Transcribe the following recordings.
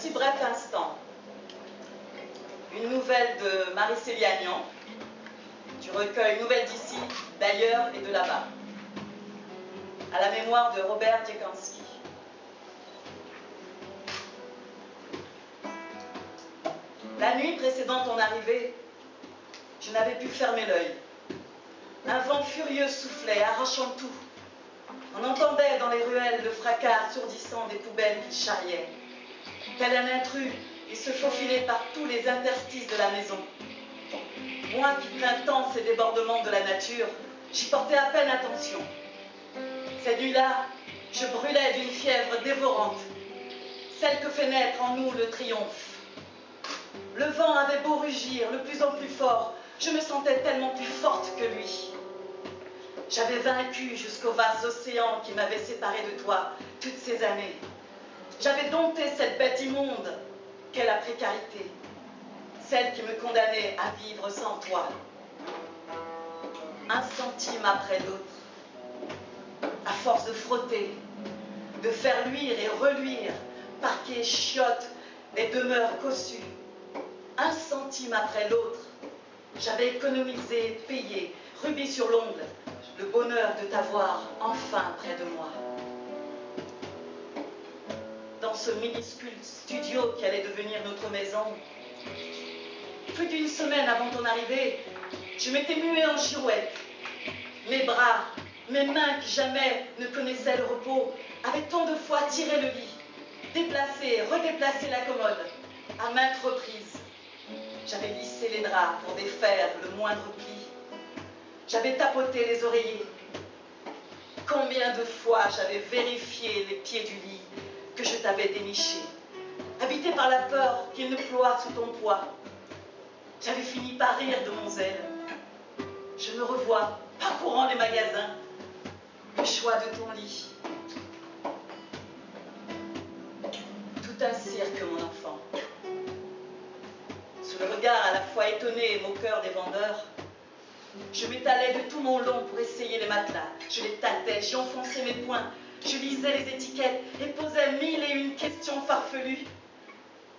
si bref instant. Une nouvelle de Marie-Célie Agnan, du recueil Nouvelles d'ici, d'ailleurs et de là-bas, à la mémoire de Robert Dziekanski. La nuit précédant ton arrivée, je n'avais pu fermer l'œil. Un vent furieux soufflait, arrachant tout. On entendait dans les ruelles le fracas assourdissant des poubelles qui charriaient. Tel un intrus, il se faufilait par tous les interstices de la maison. Moi qui plains tant ces débordements de la nature, j'y portais à peine attention. Cette nuit-là, je brûlais d'une fièvre dévorante, celle que fait naître en nous le triomphe. Le vent avait beau rugir, de plus en plus fort, je me sentais tellement plus forte que lui. J'avais vaincu jusqu'au vaste océan qui m'avait séparée de toi toutes ces années. J'avais dompté cette bête immonde qu'est la précarité, celle qui me condamnait à vivre sans toi. Un centime après l'autre, à force de frotter, de faire luire et reluire, parquets, chiottes, des demeures cossues. Un centime après l'autre, j'avais économisé, payé, rubis sur l'ongle, le bonheur de t'avoir enfin près de moi. Dans ce minuscule studio qui allait devenir notre maison, plus d'une semaine avant ton arrivée, je m'étais muée en girouette. Mes bras, mes mains qui jamais ne connaissaient le repos, avaient tant de fois tiré le lit, déplacé, redéplacé la commode, à maintes reprises. J'avais lissé les draps pour défaire le moindre pli. J'avais tapoté les oreillers. Combien de fois j'avais vérifié les pieds du lit que je t'avais déniché, habité par la peur qu'il ne ploie sous ton poids. J'avais fini par rire de mon zèle. Je me revois parcourant les magasins, le choix de ton lit. Tout un cirque, mon enfant. Sous le regard à la fois étonné et moqueur des vendeurs, je m'étalais de tout mon long pour essayer les matelas. Je les tâtais, j'y enfonçais mes poings, je lisais les étiquettes et posais mille et une questions farfelues.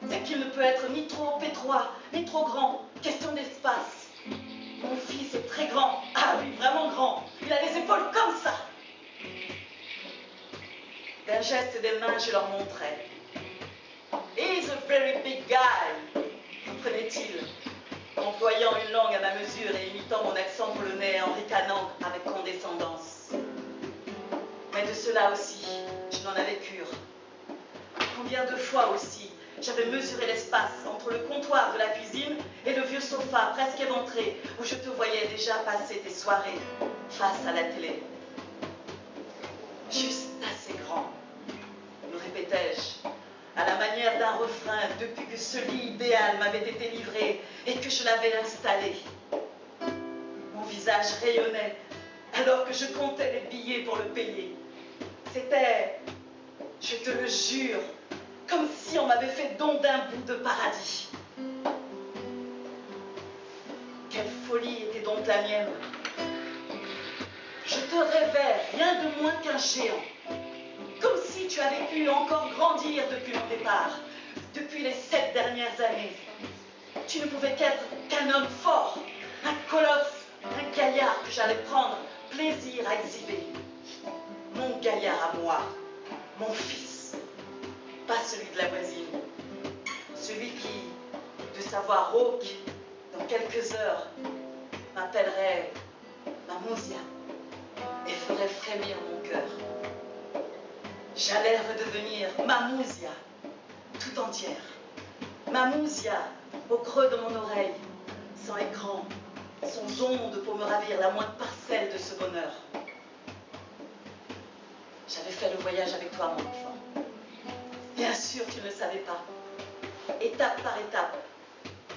C'est qu'il ne peut être ni trop étroit, ni trop grand, question d'espace. Mon fils est très grand, ah oui, vraiment grand, il a les épaules comme ça. D'un geste des mains, je leur montrais. He's a very big guy, comprenait-il, employant une langue à ma mesure et imitant mon accent polonais en ricanant avec condescendance. Mais de cela aussi, je n'en avais cure. Combien de fois aussi, j'avais mesuré l'espace entre le comptoir de la cuisine et le vieux sofa presque éventré où je te voyais déjà passer tes soirées face à la télé. Juste assez grand, me répétais-je, à la manière d'un refrain depuis que ce lit idéal m'avait été livré et que je l'avais installé. Mon visage rayonnait alors que je comptais les billets pour le payer. C'était, je te le jure, comme si on m'avait fait don d'un bout de paradis. Quelle folie était donc la mienne. Je te rêvais rien de moins qu'un géant. Comme si tu avais pu encore grandir depuis mon départ, depuis les 7 dernières années. Tu ne pouvais qu'être qu'un homme fort, un colosse, un gaillard que j'allais prendre plaisir à exhiber. Mon gaillard à moi, mon fils, pas celui de la voisine. Celui qui, de sa voix rauque, dans quelques heures, m'appellerait Mamousia et ferait frémir mon cœur. J'allais redevenir Mamousia, tout entière. Mamousia, au creux de mon oreille, sans écran, sans onde pour me ravir la moindre parcelle de ce bonheur. J'avais fait le voyage avec toi, mon enfant. Bien sûr, tu ne le savais pas. Étape par étape,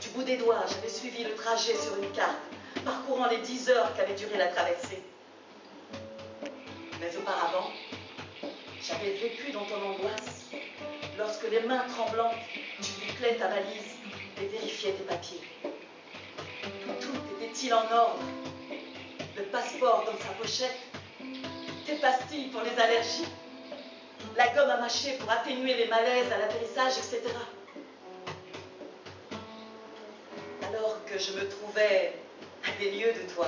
du bout des doigts, j'avais suivi le trajet sur une carte, parcourant les 10 heures qu'avait duré la traversée. Mais auparavant, j'avais vécu dans ton angoisse, lorsque les mains tremblantes, tu bouclais ta valise et vérifiais tes papiers. Tout était-il en ordre? Le passeport dans sa pochette, tes pastilles pour les allergies, la gomme à mâcher pour atténuer les malaises à l'atterrissage, etc. que je me trouvais à des lieues de toi,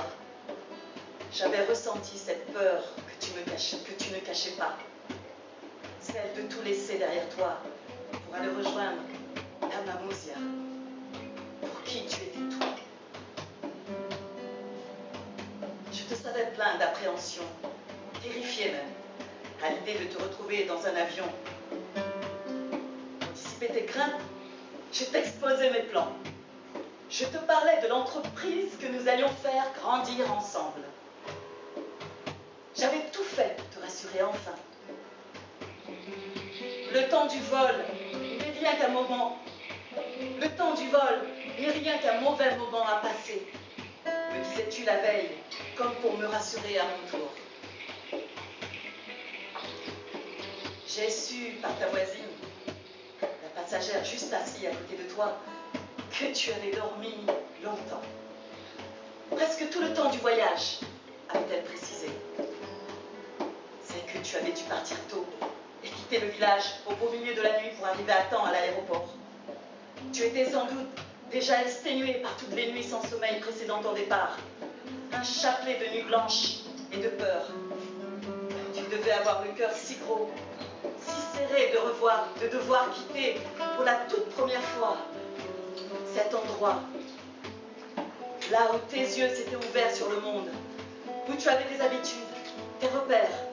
j'avais ressenti cette peur que tu ne cachais pas, celle de tout laisser derrière toi pour aller rejoindre Tama Musia, pour qui tu étais tout. Je te savais plein d'appréhension, terrifié même, à l'idée de te retrouver dans un avion. Pour dissiper tes craintes, je t'exposais mes plans. Je te parlais de l'entreprise que nous allions faire grandir ensemble. J'avais tout fait pour te rassurer enfin. Le temps du vol n'est rien qu'un moment. Le temps du vol n'est rien qu'un mauvais moment à passer, me disais-tu la veille, comme pour me rassurer à mon tour. J'ai su par ta voisine, la passagère juste assise à côté de toi, que tu avais dormi longtemps. Presque tout le temps du voyage, avait-elle précisé. C'est que tu avais dû partir tôt et quitter le village au beau milieu de la nuit pour arriver à temps à l'aéroport. Tu étais sans doute déjà exténué par toutes les nuits sans sommeil précédant ton départ. Un chapelet de nuits blanches et de peur. Tu devais avoir le cœur si gros, si serré de devoir quitter pour la toute première fois cet endroit, là où tes yeux s'étaient ouverts sur le monde, où tu avais des habitudes, tes repères,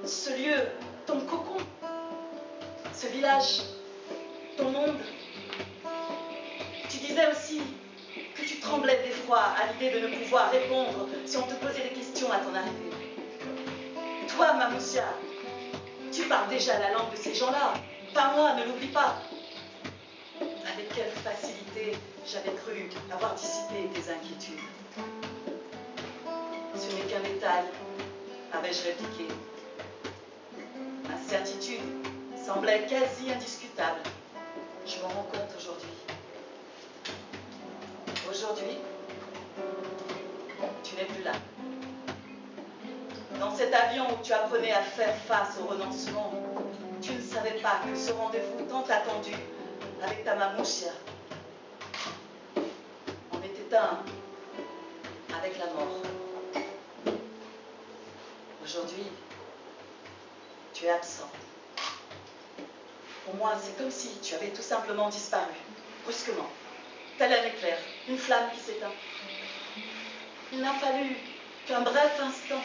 ce lieu, ton cocon, ce village, ton monde. Tu disais aussi que tu tremblais d'effroi à l'idée de ne pouvoir répondre si on te posait des questions à ton arrivée. Toi, Mamousia, tu parles déjà la langue de ces gens-là, pas moi, ne l'oublie pas. Avec quelle facilité j'avais cru avoir dissipé tes inquiétudes. Ce n'est qu'un détail, avais-je répliqué. Ma certitude semblait quasi indiscutable. Je m'en rends compte aujourd'hui. Aujourd'hui, tu n'es plus là. Dans cet avion où tu apprenais à faire face au renoncement, tu ne savais pas que ce rendez-vous tant attendu avec Tama Musia en était un avec la mort. Aujourd'hui, tu es absent. Pour moi, c'est comme si tu avais tout simplement disparu, brusquement, tel un éclair, une flamme qui s'éteint. Il n'a fallu qu'un bref instant,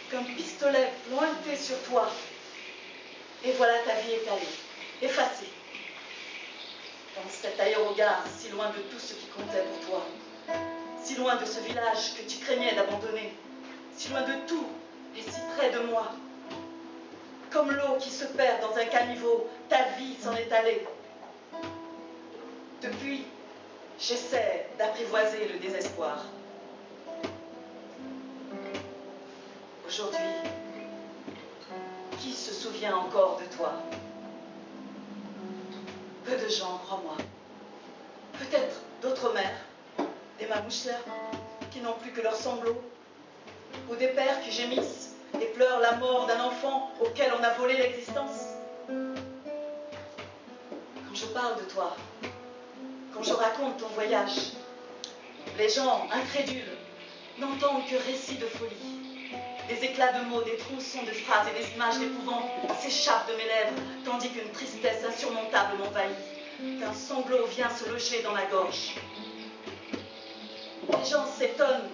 qu'un pistolet pointé sur toi, et voilà ta vie étalée, effacée. Dans cet aérogare, si loin de tout ce qui comptait pour toi, si loin de ce village que tu craignais d'abandonner, si loin de tout et si près de moi. Comme l'eau qui se perd dans un caniveau, ta vie s'en est allée. Depuis, j'essaie d'apprivoiser le désespoir. Aujourd'hui, qui se souvient encore de toi? Peu de gens, crois-moi. Peut-être d'autres mères, des mamouchères qui n'ont plus que leurs sanglots, ou des pères qui gémissent et pleurent la mort d'un enfant auquel on a volé l'existence. Quand je parle de toi, quand je raconte ton voyage, les gens incrédules n'entendent que récits de folie. Des éclats de mots, des tronçons de phrases et des images d'épouvante s'échappent de mes lèvres, tandis qu'une tristesse insurmontable m'envahit, qu'un sanglot vient se loger dans ma gorge. Les gens s'étonnent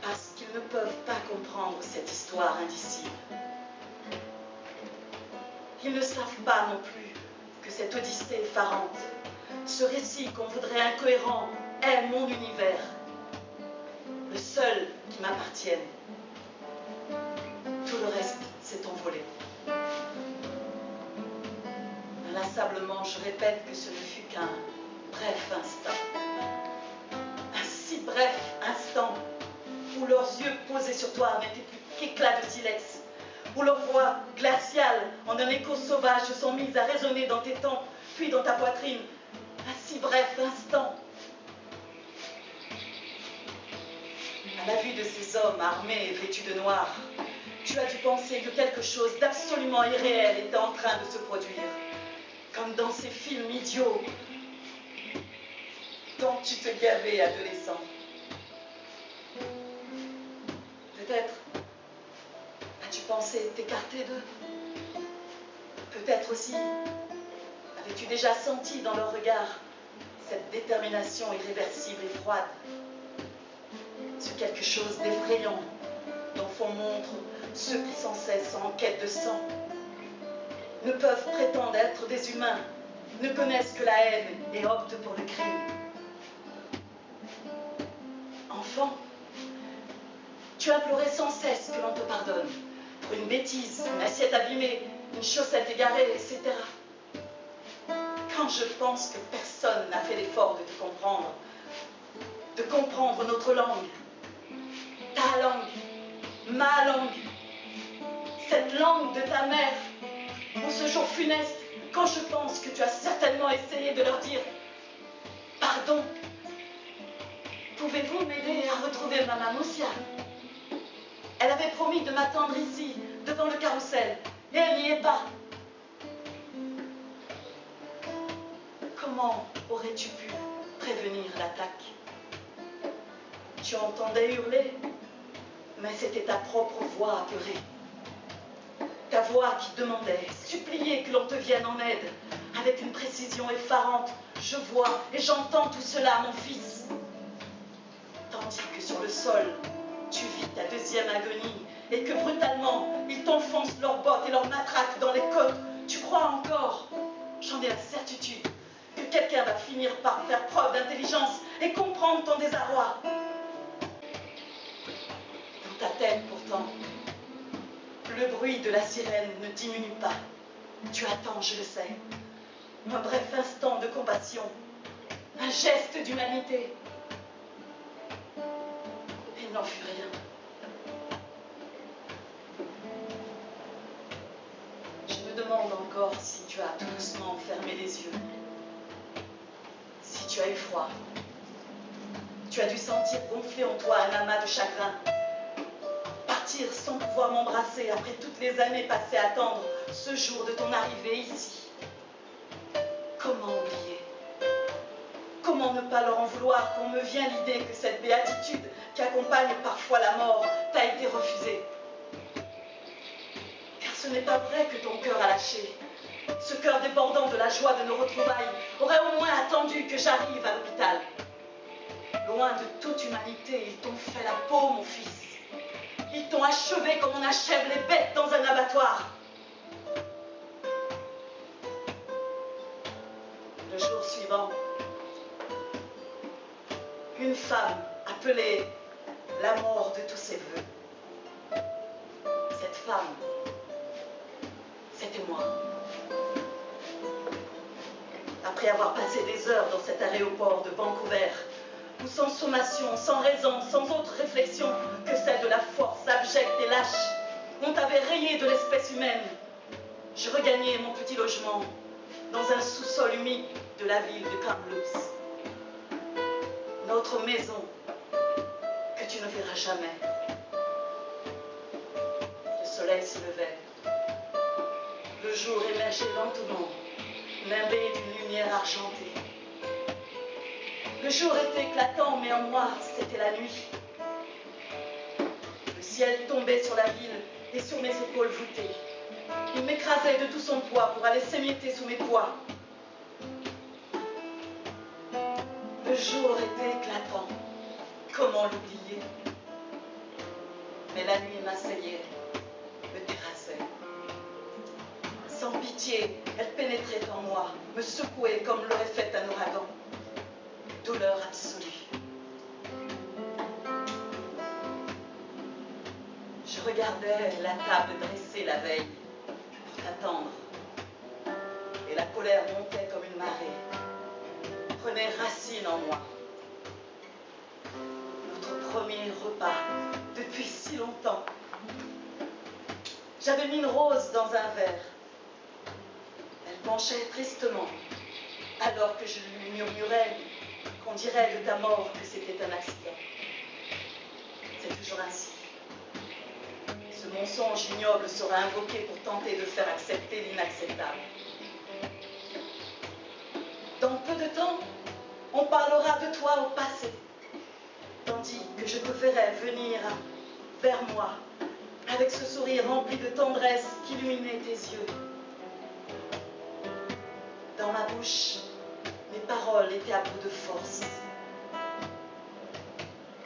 parce qu'ils ne peuvent pas comprendre cette histoire indicible. Ils ne savent pas non plus que cette odyssée effarante, ce récit qu'on voudrait incohérent, est mon univers, le seul qui m'appartienne. Tout le reste s'est envolé. Inlassablement, je répète que ce ne fut qu'un bref instant. Un si bref instant où leurs yeux posés sur toi n'étaient plus qu'éclats de silex, où leurs voix glaciales en un écho sauvage se sont mises à résonner dans tes tempes, puis dans ta poitrine. Un si bref instant. À la vue de ces hommes armés et vêtus de noir, tu as dû penser que quelque chose d'absolument irréel était en train de se produire. comme dans ces films idiots dont tu te gavais adolescent. Peut-être as-tu pensé t'écarter d'eux? Peut-être aussi avais-tu déjà senti dans leur regard cette détermination irréversible et froide, ce quelque chose d'effrayant dont font montre ceux qui sans cesse sont en quête de sang, ne peuvent prétendre être des humains, ne connaissent que la haine et optent pour le crime. Enfant, tu implorais sans cesse que l'on te pardonne pour une bêtise, une assiette abîmée, une chaussette égarée, etc. Quand je pense que personne n'a fait l'effort de te comprendre notre langue, ta langue, ma langue, cette langue de ta mère, en ce jour funeste, quand je pense que tu as certainement essayé de leur dire « Pardon, pouvez-vous m'aider à retrouver Maman Moussia ?» Elle avait promis de m'attendre ici, devant le carrousel, et elle n'y est pas. Comment aurais-tu pu prévenir l'attaque? Tu entendais hurler, mais c'était ta propre voix apeurée. Ta voix qui demandait, suppliait que l'on te vienne en aide, avec une précision effarante. Je vois et j'entends tout cela, mon fils. Tandis que sur le sol, tu vis ta deuxième agonie, et que brutalement, ils t'enfoncent leurs bottes et leurs matraques dans les côtes. Tu crois encore, j'en ai la certitude, que quelqu'un va finir par faire preuve d'intelligence et comprendre ton désarroi. Dans ta tête, pourtant, le bruit de la sirène ne diminue pas. Tu attends, je le sais. Un bref instant de compassion, un geste d'humanité. Il n'en fut rien. Je me demande encore si tu as tout doucement fermé les yeux. Si tu as eu froid. Tu as dû sentir gonfler en toi un amas de chagrin. Partir sans pouvoir m'embrasser après toutes les années passées à attendre ce jour de ton arrivée ici. Comment oublier? Comment ne pas leur en vouloir quand me vient l'idée que cette béatitude qui accompagne parfois la mort t'a été refusée? Car ce n'est pas vrai que ton cœur a lâché. Ce cœur débordant de la joie de nos retrouvailles aurait au moins attendu que j'arrive à l'hôpital. Loin de toute humanité, ils t'ont fait la peau, mon fils. Ils t'ont achevé comme on achève les bêtes dans un abattoir. Le jour suivant, une femme appelée la mort de tous ses voeux. Cette femme, c'était moi. Après avoir passé des heures dans cet aéroport de Vancouver, où sans sommation, sans raison, sans autre réflexion que celle de la force abjecte et lâche, on t'avait rayé de l'espèce humaine, je regagnais mon petit logement dans un sous-sol humide de la ville de Kamloops. Notre maison que tu ne verras jamais. Le soleil se levait. Le jour émergeait lentement, nimbé d'une lumière argentée. Le jour était éclatant, mais en noir, c'était la nuit. Le ciel tombait sur la ville et sur mes épaules voûtées. Il m'écrasait de tout son poids pour aller s'émietter sous mes poids. Le jour était éclatant. Comment l'oublier? Mais la nuit m'assaillait, me terrassait. Sans pitié, elle pénétrait en moi, me secouait comme l'aurait fait un ouragan. Douleur absolue. Je regardais la table dressée la veille pour t'attendre. Et la colère montait comme une marée, prenait racine en moi. Notre premier repas, depuis si longtemps. J'avais mis une rose dans un verre. Elle penchait tristement, alors que je lui murmurais qu'on dirait de ta mort que c'était un accident. C'est toujours ainsi. Ce mensonge ignoble sera invoqué pour tenter de faire accepter l'inacceptable. Dans peu de temps, on parlera de toi au passé, tandis que je te ferai venir vers moi, avec ce sourire rempli de tendresse qu'illuminait tes yeux. Dans ma bouche, mes paroles étaient à bout de force.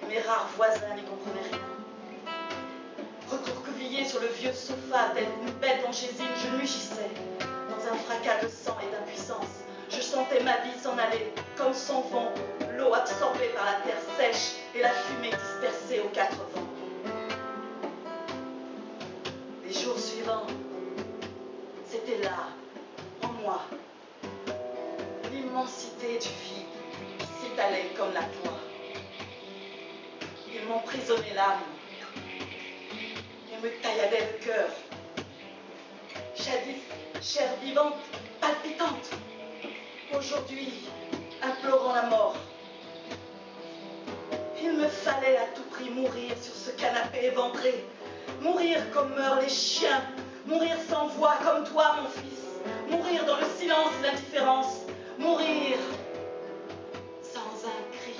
Mes rares voisins n'y comprenaient rien. Recroquevillé sur le vieux sofa, telle une bête angésine, je mugissais. Dans un fracas de sang et d'impuissance, je sentais ma vie s'en aller, comme son vent, l'eau absorbée par la terre sèche et la fumée dispersée aux quatre vents. Les jours suivants, c'était là, en moi, l'immensité du vide qui s'étalait comme la toile. Ils m'emprisonnaient l'âme et me tailladaient le cœur. Jadis, chair vivante, palpitante, aujourd'hui, implorant la mort. Il me fallait à tout prix mourir sur ce canapé éventré, mourir comme meurent les chiens, mourir sans voix comme toi, mon fils, mourir dans le silence et l'indifférence, mourir sans un cri.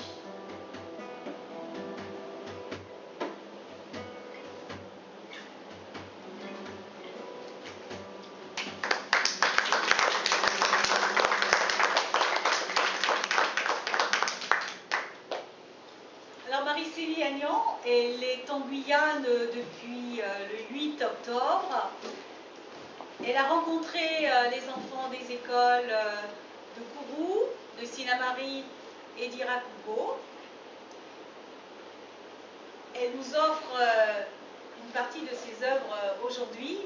Alors Marie-Célie Agnan, elle est en Guyane depuis le 8 octobre. Elle a rencontré les enfants des écoles de Kourou, de Sinamari et d'Irakubo. Elle nous offre une partie de ses œuvres aujourd'hui.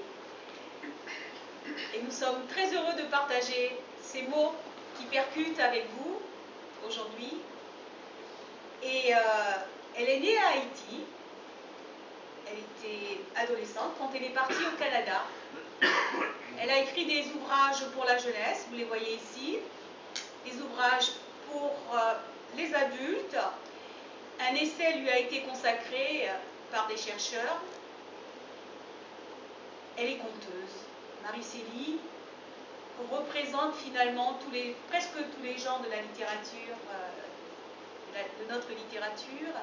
Et nous sommes très heureux de partager ces mots qui percutent avec vous aujourd'hui. Et elle est née à Haïti. Elle était adolescente quand elle est partie au Canada. Elle a écrit des ouvrages pour la jeunesse, vous les voyez ici, des ouvrages pour les adultes. Un essai lui a été consacré par des chercheurs. Elle est conteuse. Marie-Célie représente finalement presque tous les genres de la littérature, de notre littérature.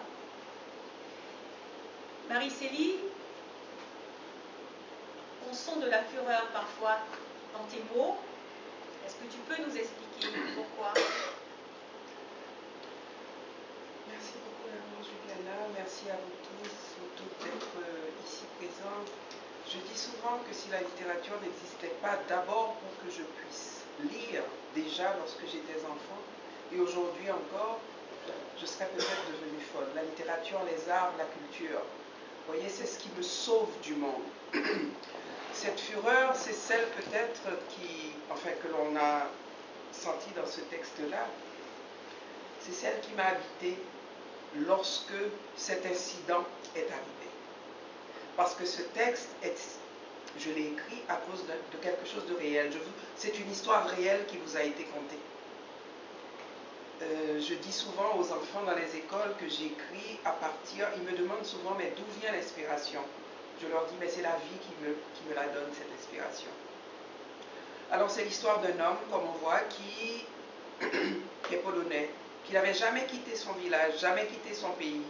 Marie-Célie, on sent de la fureur parfois dans tes mots. Est-ce que tu peux nous expliquer pourquoi? Merci beaucoup, Maman Juliana. Merci à vous tous, toutes d'être ici présents. Je dis souvent que si la littérature n'existait pas, d'abord pour que je puisse lire déjà lorsque j'étais enfant, et aujourd'hui encore, je serais peut-être devenue folle. La littérature, les arts, la culture, vous voyez, c'est ce qui me sauve du monde. Cette fureur, c'est celle peut-être que l'on a sentie dans ce texte-là, c'est celle qui m'a habité lorsque cet incident est arrivé. Parce que ce texte, je l'ai écrit à cause de quelque chose de réel. C'est une histoire réelle qui vous a été contée. Je dis souvent aux enfants dans les écoles que j'écris à partir, ils me demandent souvent, mais d'où vient l'inspiration? Je leur dis, mais c'est la vie qui me la donne, cette inspiration. Alors c'est l'histoire d'un homme, comme on voit, qui est polonais, qui n'avait jamais quitté son village, jamais quitté son pays,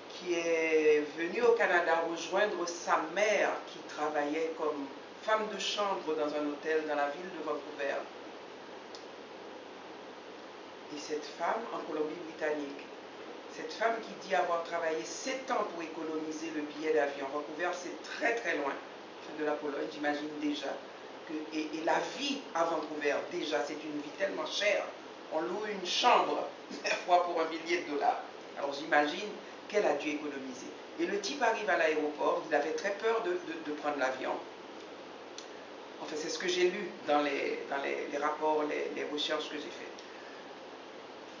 qui est venu au Canada rejoindre sa mère qui travaillait comme femme de chambre dans un hôtel dans la ville de Vancouver. Et cette femme, en Colombie-Britannique, cette femme qui dit avoir travaillé 7 ans pour économiser le billet d'avion. Vancouver, c'est très très loin de la Pologne, j'imagine déjà. Et la vie à Vancouver, déjà, c'est une vie tellement chère. On loue une chambre, parfois pour $1 millier. Alors j'imagine qu'elle a dû économiser. Et le type arrive à l'aéroport, il avait très peur de prendre l'avion. Enfin, c'est ce que j'ai lu dans les rapports, les recherches que j'ai faites.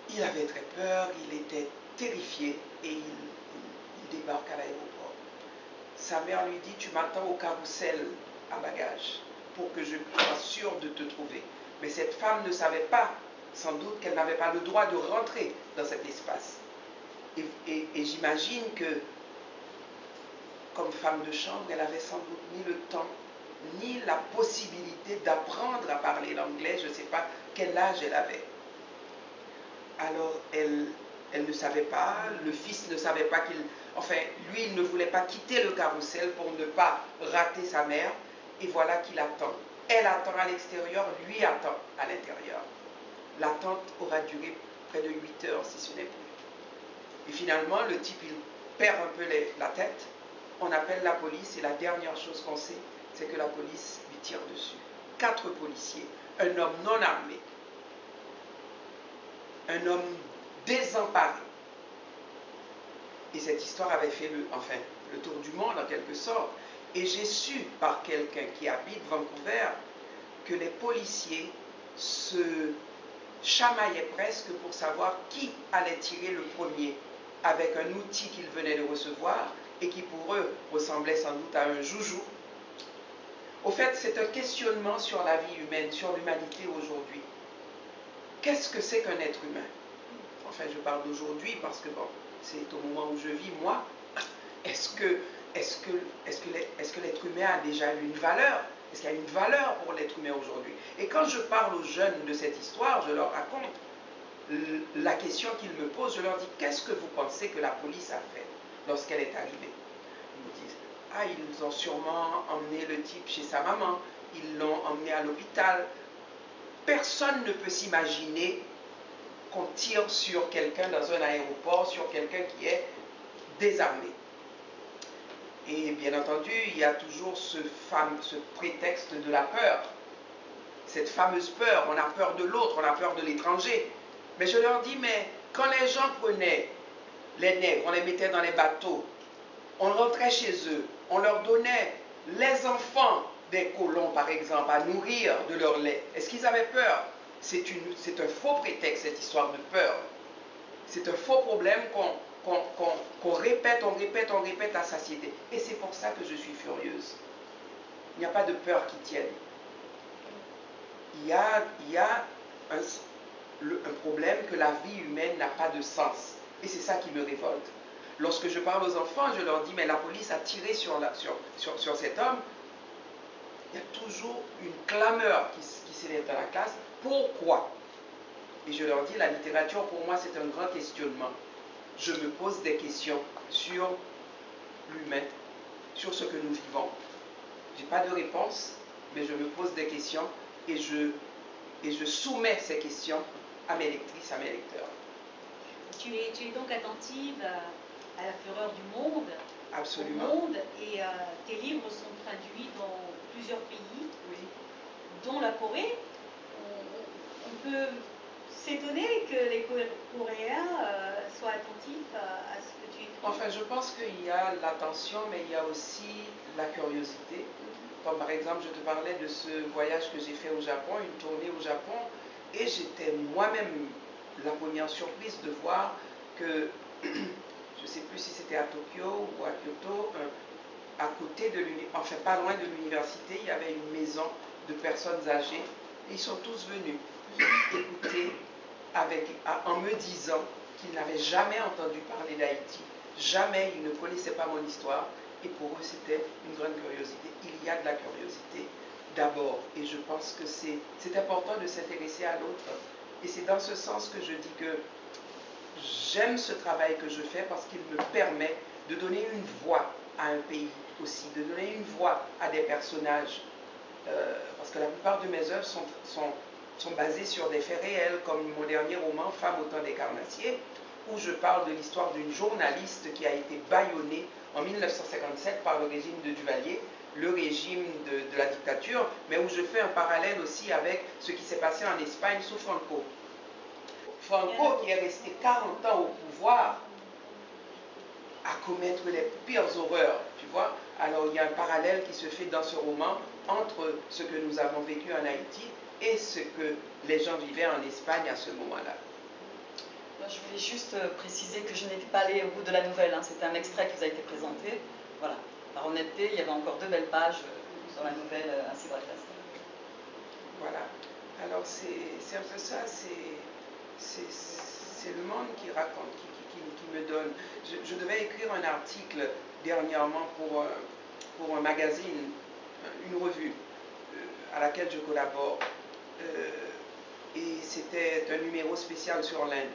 Il avait très peur, il était terrifié et il débarque à l'aéroport. Sa mère lui dit, tu m'attends au carrousel à bagages pour que je sois sûre de te trouver. Mais cette femme ne savait pas, sans doute, qu'elle n'avait pas le droit de rentrer dans cet espace. Et j'imagine que, comme femme de chambre, elle avait sans doute mis le temps ni la possibilité d'apprendre à parler l'anglais. Je ne sais pas quel âge elle avait. Alors, elle ne savait pas, le fils ne savait pas qu'il... Enfin, lui, il ne voulait pas quitter le carrousel pour ne pas rater sa mère. Et voilà qu'il attend. Elle attend à l'extérieur, lui attend à l'intérieur. L'attente aura duré près de 8 heures, si ce n'est plus. Et finalement, le type, il perd un peu la tête. On appelle la police et la dernière chose qu'on sait, c'est que la police lui tire dessus. 4 policiers, un homme non armé, un homme désemparé. Et cette histoire avait fait le tour du monde en quelque sorte. Et j'ai su par quelqu'un qui habite Vancouver que les policiers se chamaillaient presque pour savoir qui allait tirer le premier avec un outil qu'ils venaient de recevoir et qui pour eux ressemblait sans doute à un joujou. Au fait, c'est un questionnement sur la vie humaine, sur l'humanité aujourd'hui. Qu'est-ce que c'est qu'un être humain? Enfin, je parle d'aujourd'hui parce que bon, c'est au moment où je vis, moi. Est-ce que l'être humain a déjà une valeur? Est-ce qu'il y a une valeur pour l'être humain aujourd'hui? Et quand je parle aux jeunes de cette histoire, je leur raconte la question qu'ils me posent. Je leur dis, qu'est-ce que vous pensez que la police a fait lorsqu'elle est arrivée? Ils me disent, ah, ils ont sûrement emmené le type chez sa maman, ils l'ont emmené à l'hôpital. Personne ne peut s'imaginer qu'on tire sur quelqu'un dans un aéroport, sur quelqu'un qui est désarmé. Et bien entendu, il y a toujours ce prétexte de la peur. Cette fameuse peur, on a peur de l'autre, on a peur de l'étranger. Mais je leur dis, mais quand les gens prenaient les nègres, on les mettait dans les bateaux, on rentrait chez eux, on leur donnait les enfants des colons, par exemple, à nourrir de leur lait. Est-ce qu'ils avaient peur? C'est un faux prétexte, cette histoire de peur. C'est un faux problème qu'on répète, on répète à satiété. Et c'est pour ça que je suis furieuse. Il n'y a pas de peur qui tienne. Il y a un problème que la vie humaine n'a pas de sens. Et c'est ça qui me révolte. Lorsque je parle aux enfants, je leur dis, mais la police a tiré sur cet homme. Il y a toujours une clameur qui s'élève dans la classe. Pourquoi? Et je leur dis, la littérature, pour moi, c'est un grand questionnement. Je me pose des questions sur l'humain, sur ce que nous vivons. Je n'ai pas de réponse, mais je me pose des questions et je soumets ces questions à mes lectrices, à mes lecteurs. Tu es donc attentive à la fureur du monde. Absolument. Au monde, et tes livres sont traduits dans plusieurs pays, oui, dont la Corée. On peut s'étonner que les Coréens soient attentifs à ce que tu écris. Enfin, je pense qu'il y a l'attention, mais il y a aussi la curiosité. Comme par exemple, je te parlais de ce voyage que j'ai fait au Japon, une tournée au Japon, et j'étais moi-même la première surprise de voir que, je ne sais plus si c'était à Tokyo ou à Kyoto, à côté de enfin pas loin de l'université, il y avait une maison de personnes âgées, et ils sont tous venus écouter en me disant qu'ils n'avaient jamais entendu parler d'Haïti, jamais, ils ne connaissaient pas mon histoire, et pour eux c'était une grande curiosité. Il y a de la curiosité d'abord, et je pense que c'est important de s'intéresser à l'autre. Et c'est dans ce sens que je dis que j'aime ce travail que je fais parce qu'il me permet de donner une voix à un pays aussi, de donner une voix à des personnages. Parce que la plupart de mes œuvres sont basées sur des faits réels, comme mon dernier roman, Femme au temps des carnassiers, où je parle de l'histoire d'une journaliste qui a été bâillonnée en 1957 par le régime de Duvalier, le régime de la dictature, mais où je fais un parallèle aussi avec ce qui s'est passé en Espagne sous Franco. Franco, qui est resté 40 ans au pouvoir, à commettre les pires horreurs, tu vois. Alors il y a un parallèle qui se fait dans ce roman entre ce que nous avons vécu en Haïti et ce que les gens vivaient en Espagne à ce moment-là. Je voulais juste préciser que je n'étais pas allée au bout de la nouvelle, hein. C'était un extrait qui vous a été présenté. Voilà. Par honnêteté, il y avait encore 2 belles pages dans la nouvelle Ainsi va classe. Voilà. Alors c'est un peu ça, c'est le monde qui raconte, qui me donne. Je devais écrire un article dernièrement pour un magazine une revue à laquelle je collabore. Et c'était un numéro spécial sur l'Inde.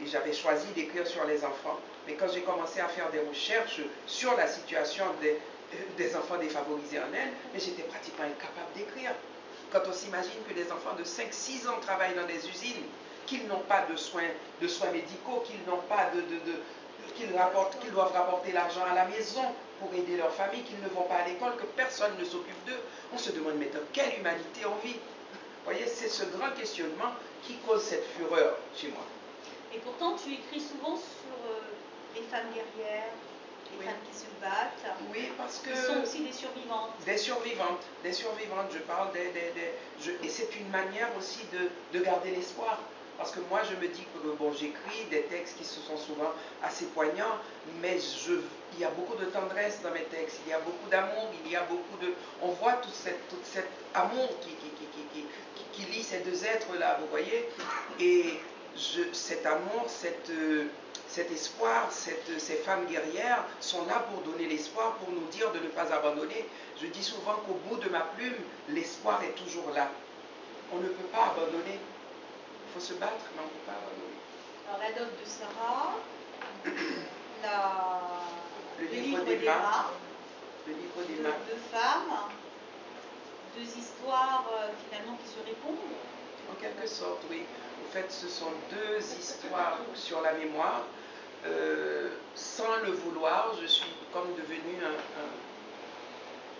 Et j'avais choisi d'écrire sur les enfants. Mais quand j'ai commencé à faire des recherches sur la situation des enfants défavorisés en Inde, j'étais pratiquement incapable d'écrire. Quand on s'imagine que des enfants de 5-6 ans travaillent dans des usines, qu'ils n'ont pas de soins médicaux, qu'ils n'ont pas qu'ils doivent rapporter l'argent à la maison pour aider leur famille, qu'ils ne vont pas à l'école, que personne ne s'occupe d'eux, on se demande mais dans quelle humanité on vit? Vous voyez, c'est ce grand questionnement qui cause cette fureur chez moi. Et pourtant, tu écris souvent sur les femmes guerrières, les femmes qui se battent. Oui, parce que... Qui sont aussi des survivantes. Des survivantes. Je parle et c'est une manière aussi de garder l'espoir. Parce que moi, je me dis que, bon, j'écris des textes qui sont souvent assez poignants, mais il y a beaucoup de tendresse dans mes textes, il y a beaucoup d'amour, il y a beaucoup de... On voit tout cet amour qui lie ces deux êtres-là, vous voyez. Et cet amour, cet espoir, ces femmes guerrières sont là pour donner l'espoir, pour nous dire de ne pas abandonner. Je dis souvent qu'au bout de ma plume, l'espoir est toujours là. On ne peut pas abandonner. Il faut se battre, mais on ne peut pas abandonner. Alors la dot de Sarah, le livre d'Emma, deux femmes, deux histoires finalement qui se répondent. En quelque sorte, oui. En fait, ce sont deux histoires sur la mémoire. Sans le vouloir, je suis comme devenu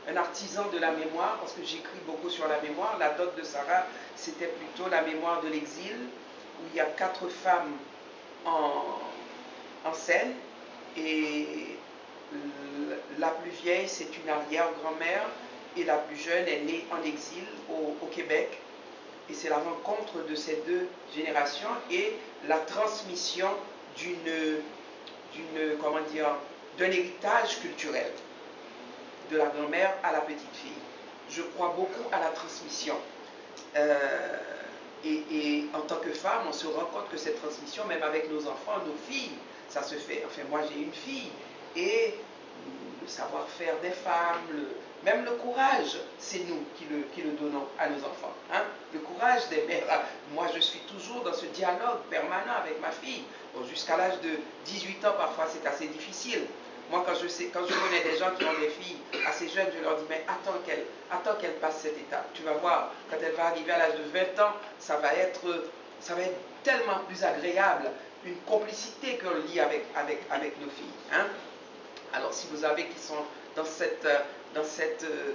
un artisan de la mémoire, parce que j'écris beaucoup sur la mémoire. La dot de Sarah, c'était plutôt la mémoire de l'exil, où il y a 4 femmes en scène, et la plus vieille, c'est une arrière-grand-mère, et la plus jeune est née en exil au Québec. Et c'est la rencontre de ces deux générations et la transmission d'un héritage culturel de la grand-mère à la petite fille. Je crois beaucoup à la transmission. Et en tant que femme, on se rend compte que cette transmission, même avec nos enfants, nos filles, ça se fait. Enfin, moi j'ai une fille, et le savoir-faire des femmes, même le courage, c'est nous qui le donnons à nos enfants. Hein? Le courage des mères. Moi, je suis toujours dans ce dialogue permanent avec ma fille. Bon, jusqu'à l'âge de 18 ans, parfois, c'est assez difficile. Moi, quand je connais des gens qui ont des filles assez jeunes, je leur dis, mais attends qu'elle passe cette étape. Tu vas voir, quand elle va arriver à l'âge de 20 ans, ça va être tellement plus agréable, une complicité qu'on lie avec nos filles. Hein? Alors, si vous avez qui sont dans cette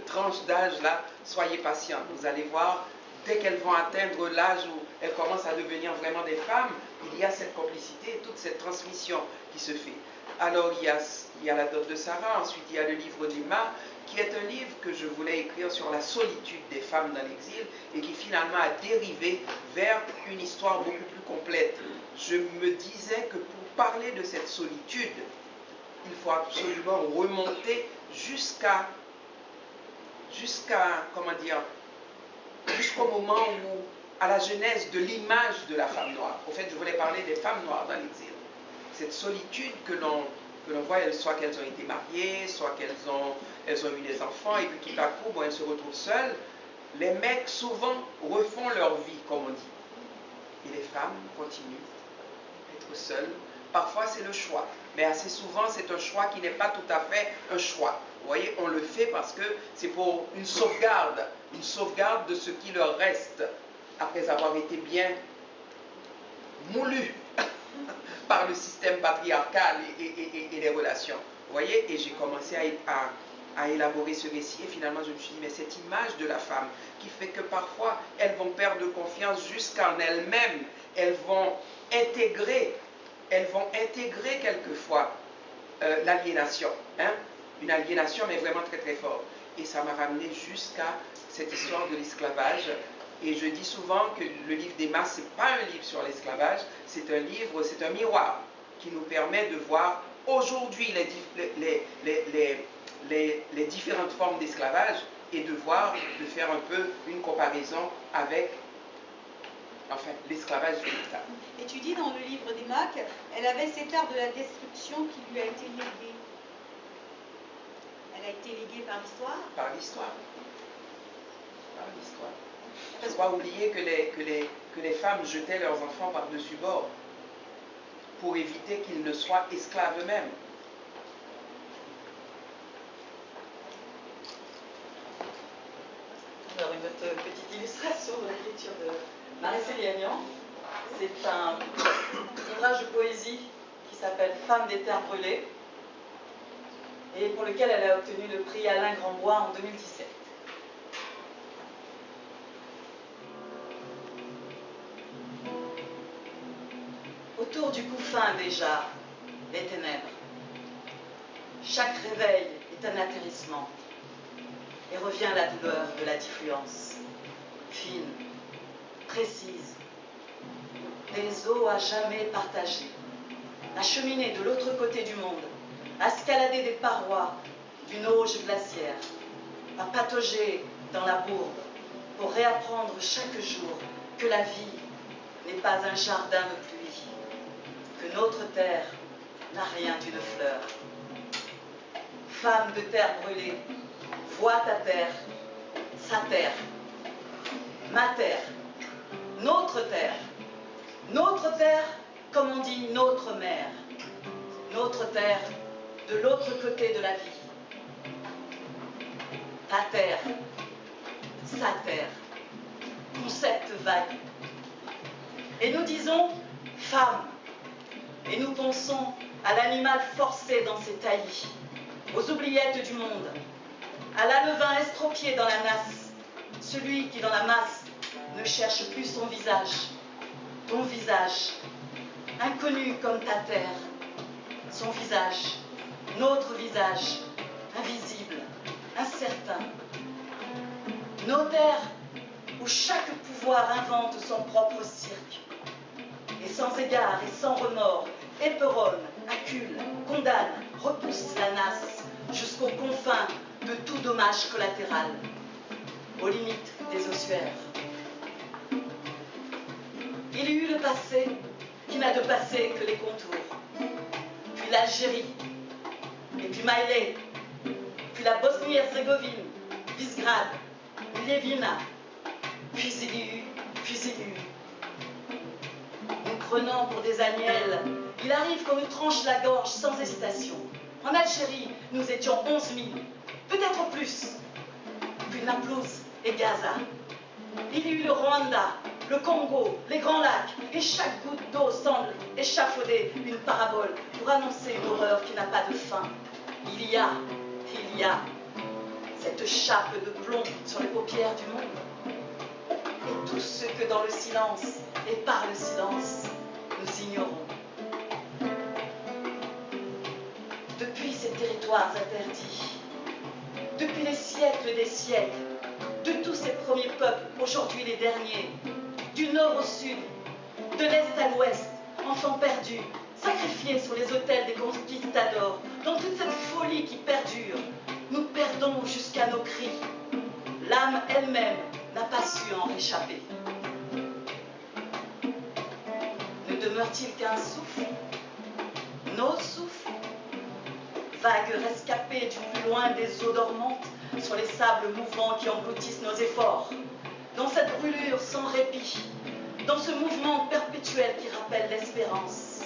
tranche d'âge-là, soyez patients. Vous allez voir, dès qu'elles vont atteindre l'âge où elles commencent à devenir vraiment des femmes, il y a cette complicité, toute cette transmission qui se fait. Alors, il y a la dot de Sarah, ensuite il y a le livre d'Emma, qui est un livre que je voulais écrire sur la solitude des femmes dans l'exil, et qui finalement a dérivé vers une histoire beaucoup plus complète. Je me disais que pour parler de cette solitude, il faut absolument remonter jusqu'au moment où, à la genèse de l'image de la femme noire. En fait, je voulais parler des femmes noires dans l'exil. Cette solitude que l'on voit, soit qu'elles ont été mariées, soit qu'elles ont eu des enfants, et puis tout à coup, bon, elles se retrouvent seules. Les mecs, souvent, refont leur vie, comme on dit. Et les femmes continuent d'être seules. Parfois, c'est le choix. Mais assez souvent, c'est un choix qui n'est pas tout à fait un choix. Vous voyez, on le fait parce que c'est pour une sauvegarde de ce qui leur reste après avoir été bien moulus par le système patriarcal et les relations. Vous voyez, et j'ai commencé à élaborer ce récit, et finalement je me suis dit, mais cette image de la femme qui fait que parfois elles vont perdre confiance jusqu'en elles-mêmes, elles vont intégrer quelquefois l'aliénation, hein? Une aliénation mais vraiment très très forte. Et ça m'a ramené jusqu'à cette histoire de l'esclavage. Et je dis souvent que le livre d'Emma, ce n'est pas un livre sur l'esclavage, c'est un miroir qui nous permet de voir aujourd'hui les différentes formes d'esclavage, et de faire un peu une comparaison avec l'esclavage véritable. Et tu dis dans le livre d'Emma qu'elle avait cet art de la destruction qui lui a été légué. Elle a été léguée par l'histoire. Par l'histoire. par l'histoire. Il ne faut pas oublier que les femmes jetaient leurs enfants par-dessus bord pour éviter qu'ils ne soient esclaves eux-mêmes. Alors, une autre petite illustration de l'écriture de Marie-Célie Agnan. C'est un ouvrage de poésie qui s'appelle Femme des terres brûlées et pour lequel elle a obtenu le prix Alain Grandbois en 2017. Autour du couffin déjà, les ténèbres. Chaque réveil est un atterrissement et revient la douleur de la diffluence, fine, précise, des eaux à jamais partagées, à cheminer de l'autre côté du monde, à escalader des parois d'une auge glaciaire, à patauger dans la bourbe pour réapprendre chaque jour que la vie n'est pas un jardin de pluie, que notre terre n'a rien d'une fleur. Femme de terre brûlée, vois ta terre, sa terre, ma terre, notre terre, comme on dit notre mère, notre terre de l'autre côté de la vie. Ta terre, sa terre, concept vague. Et nous disons femme, et nous pensons à l'animal forcé dans ses taillis, aux oubliettes du monde, à l'alevain estropié dans la nasse, celui qui dans la masse ne cherche plus son visage, ton visage, inconnu comme ta terre, son visage, notre visage, invisible, incertain. Nos terres où chaque pouvoir invente son propre cirque, et sans égard et sans remords, éperonne, accule, condamne, repousse la nasse jusqu'aux confins de tout dommage collatéral, aux limites des ossuaires. Il y eut le passé qui n'a de passé que les contours, puis l'Algérie, et puis Maïlé, puis la Bosnie-Herzégovine, Visegrad, Ljevina, puis il y eut. Nous prenant pour des agnelles, il arrive qu'on nous tranche la gorge sans hésitation. En Algérie, nous étions 11 000, peut-être plus. Puis Naplouse et Gaza. Il y eut le Rwanda, le Congo, les Grands Lacs, et chaque goutte d'eau semble échafauder une parabole pour annoncer une horreur qui n'a pas de fin. Il y a cette chape de plomb sur les paupières du monde. Et tout ce que dans le silence et par le silence, nous ignorons. Depuis ces territoires interdits, depuis les siècles des siècles, de tous ces premiers peuples, aujourd'hui les derniers, du nord au sud, de l'est à l'ouest, enfants perdus, sacrifiés sur les autels des conquistadors, dans toute cette folie qui perdure, nous perdons jusqu'à nos cris. L'âme elle-même n'a pas su en réchapper. Ne demeure-t-il qu'un souffle, nos souffles, vagues rescapées du plus loin des eaux dormantes, sur les sables mouvants qui engloutissent nos efforts, dans cette brûlure sans répit, dans ce mouvement perpétuel qui rappelle l'espérance,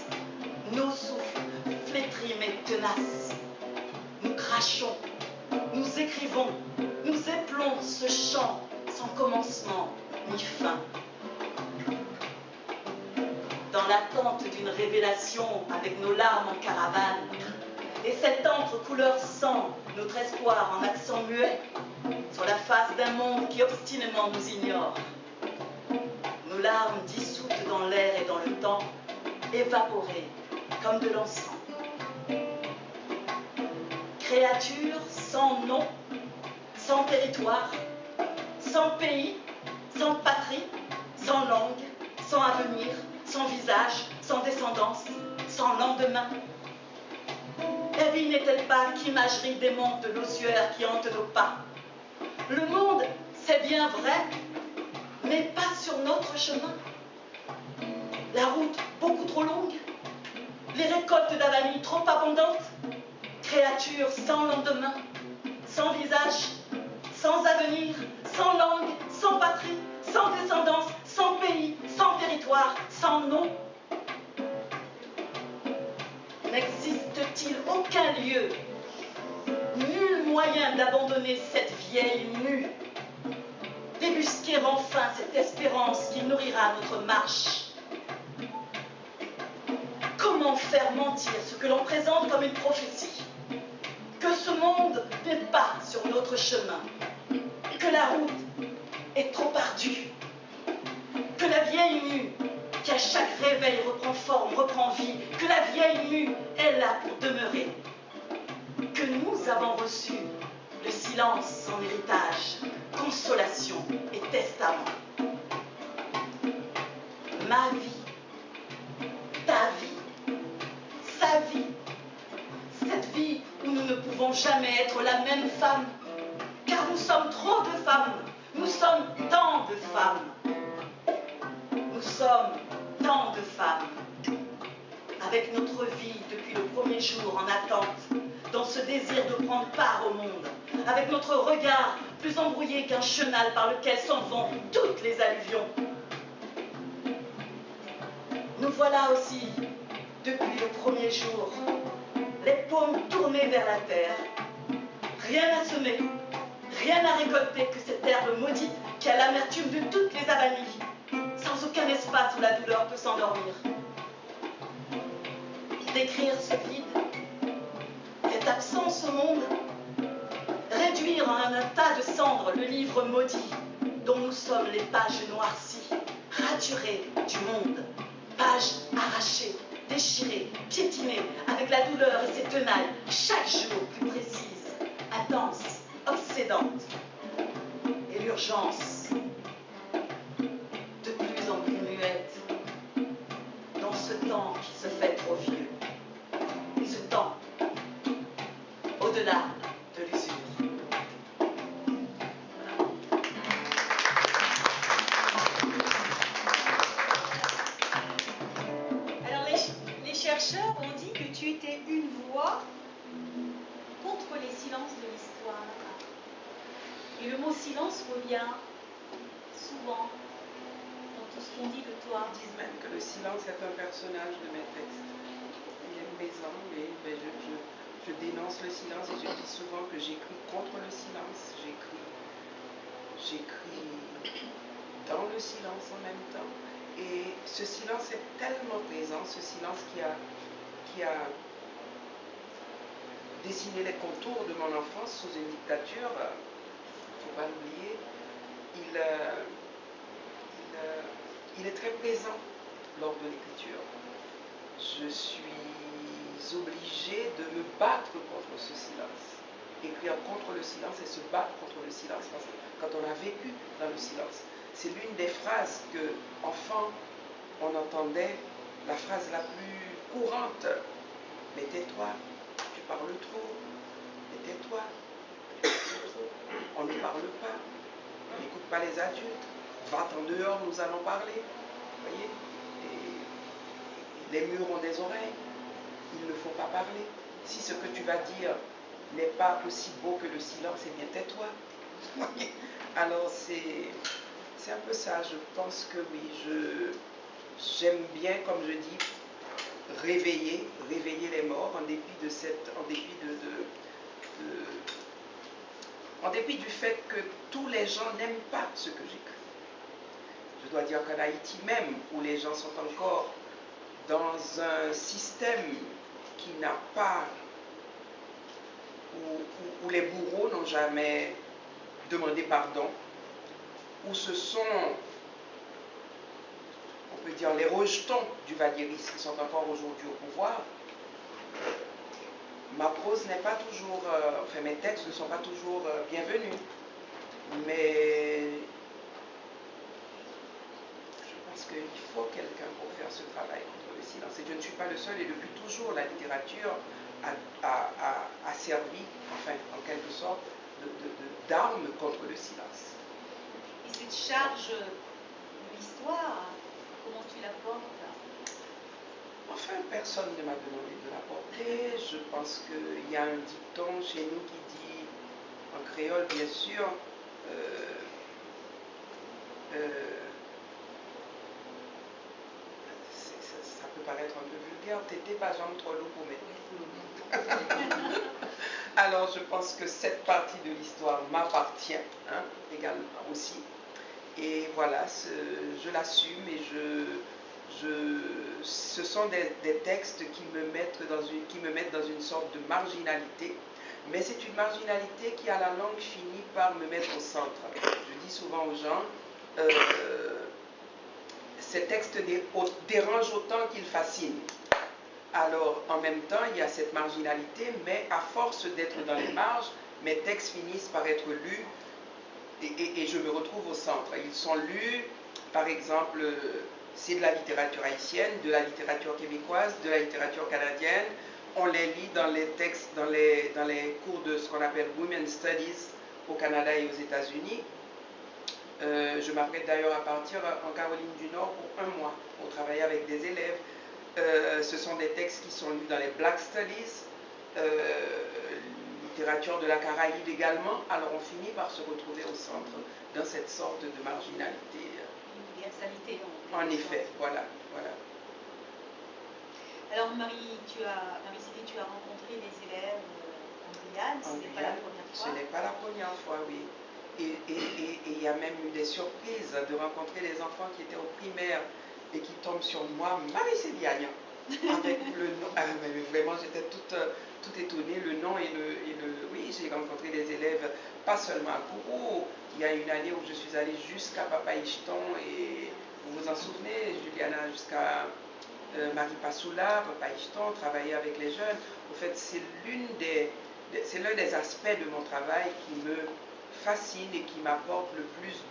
nos souffles flétris mais tenaces, nous crachons, nous écrivons, nous éplons ce chant sans commencement ni fin. Dans l'attente d'une révélation avec nos larmes en caravane, et cette encre couleur sang, notre espoir en accent muet, sur la face d'un monde qui obstinément nous ignore. Nos larmes dissoutes dans l'air et dans le temps, évaporées comme de l'encens. Créatures sans nom, sans territoire, sans pays, sans patrie, sans langue, sans avenir, sans visage, sans descendance, sans lendemain. La vie n'est-elle pas qu'imagerie démente de l'ossuaire qui hante nos pas? Le monde, c'est bien vrai, mais pas sur notre chemin. La route beaucoup trop longue, les récoltes d'Avanie trop abondantes, créatures sans lendemain, sans visage, sans avenir, sans langue, sans patrie, sans descendance, sans pays, sans territoire, sans nom. N'existe-t-il aucun lieu, nul moyen d'abandonner cette vieille mue, débusquer enfin cette espérance qui nourrira notre marche? Comment faire mentir ce que l'on présente comme une prophétie? Que ce monde n'est pas sur notre chemin, que la route est trop ardue, que la vieille mue qui à chaque réveil reprend forme, reprend vie, que la vieille mue est là pour demeurer, que nous avons reçu le silence en héritage, consolation et testament. Ma vie, ta vie, sa vie, cette vie où nous ne pouvons jamais être la même femme, car nous sommes trop de femmes, nous sommes tant de femmes. Nous sommes tant de femmes, avec notre vie depuis le premier jour en attente, dans ce désir de prendre part au monde, avec notre regard plus embrouillé qu'un chenal par lequel s'en vont toutes les alluvions. Nous voilà aussi, depuis le premier jour, les paumes tournées vers la terre, rien à semer, rien à récolter que cette herbe maudite qui a l'amertume de toutes les avanies, sans aucun espace où la douleur peut s'endormir. Décrire ce vide, cette absence au monde, réduire en un tas de cendres le livre maudit dont nous sommes les pages noircies, raturées du monde, pages arrachées, déchirées, piétinées avec la douleur et ses tenailles, chaque jour plus précises, intenses, obsédantes, et l'urgence de plus en plus muette dans ce temps qui se fait trop vieux, ce temps au-delà de l'usure. Alors les chercheurs ont dit que tu étais une voix contre les silences de l'histoire. Et le mot silence revient souvent dans tout ce qu'on dit de toi. Ils disent même que le silence est un personnage de mes textes. Il y a une maison, mais je dénonce le silence et je dis souvent que j'écris contre le silence. J'écris dans le silence en même temps. Et ce silence est tellement présent, ce silence qui a dessiné les contours de mon enfance sous une dictature, il ne faut pas l'oublier. Il est très présent lors de l'écriture. Je suis obligée de me battre contre ce silence. Écrire contre le silence et se battre contre le silence, parce que quand on a vécu dans le silence, c'est l'une des phrases que, enfant, on entendait, la phrase la plus courante. Mais tais-toi, tu parles trop. Mais tais-toi, tu parles trop. On ne parle pas. On n'écoute pas les adultes. Va-t'en dehors, nous allons parler. Vous voyez? Et les murs ont des oreilles. Il ne faut pas parler. Si ce que tu vas dire n'est pas aussi beau que le silence, eh bien tais-toi. Alors c'est un peu ça. Je pense que oui, j'aime bien, comme je dis, réveiller les morts en dépit du fait que tous les gens n'aiment pas ce que j'écris. Je dois dire qu'en Haïti même, où les gens sont encore dans un système qui n'a pas, où les bourreaux n'ont jamais demandé pardon, où ce sont, on peut dire, les rejetons du Valieris qui sont encore aujourd'hui au pouvoir, ma prose n'est pas toujours, enfin mes textes ne sont pas toujours bienvenus, mais je pense qu'il faut quelqu'un pour faire ce travail contre le silence. Et je ne suis pas le seul, et depuis toujours la littérature a servi, enfin en quelque sorte, d'arme contre le silence. Et cette charge de l'histoire, comment tu la portes? Enfin, personne ne m'a demandé de la porter. Je pense qu'il y a un dicton chez nous qui dit, en créole bien sûr, ça peut paraître un peu vulgaire, t'étais pas jambe trop lourd pour mettre. Alors je pense que cette partie de l'histoire m'appartient, hein, également aussi. Et voilà, je l'assume et ce sont des textes qui me mettent dans une sorte de marginalité. Mais c'est une marginalité qui, à la longue, finit par me mettre au centre. Je dis souvent aux gens, ces textes dérangent autant qu'ils fascinent. Alors, en même temps, il y a cette marginalité, mais à force d'être dans les marges, mes textes finissent par être lus et je me retrouve au centre. Ils sont lus, par exemple, c'est de la littérature haïtienne, de la littérature québécoise, de la littérature canadienne. On les lit dans les textes, dans les cours de ce qu'on appelle Women's Studies au Canada et aux États-Unis. Je m'apprête d'ailleurs à partir en Caroline du Nord pour 1 mois pour travailler avec des élèves. Ce sont des textes qui sont lus dans les Black Studies, littérature de la Caraïbe également. Alors on finit par se retrouver au centre dans cette sorte de marginalité. Universalité. En effet, voilà. Alors Marie-Céline, tu as rencontré des élèves en Guyane, ce n'est pas la première fois. Ce n'est pas la première fois, oui. Et il y a même eu des surprises de rencontrer des enfants qui étaient au primaire et qui tombent sur moi, Marie-Céline, avec le nom. Ah, mais vraiment, j'étais toute étonnée, le nom et le... Oui, j'ai rencontré des élèves, pas seulement à Kourou. Il y a une année où je suis allée jusqu'à Papa-Icheton et vous vous en souvenez, Juliana, jusqu'à Marie Passoula, Papa-Icheton, travailler avec les jeunes. Au fait, c'est l'un des aspects de mon travail qui me fascine et qui m'apporte le plus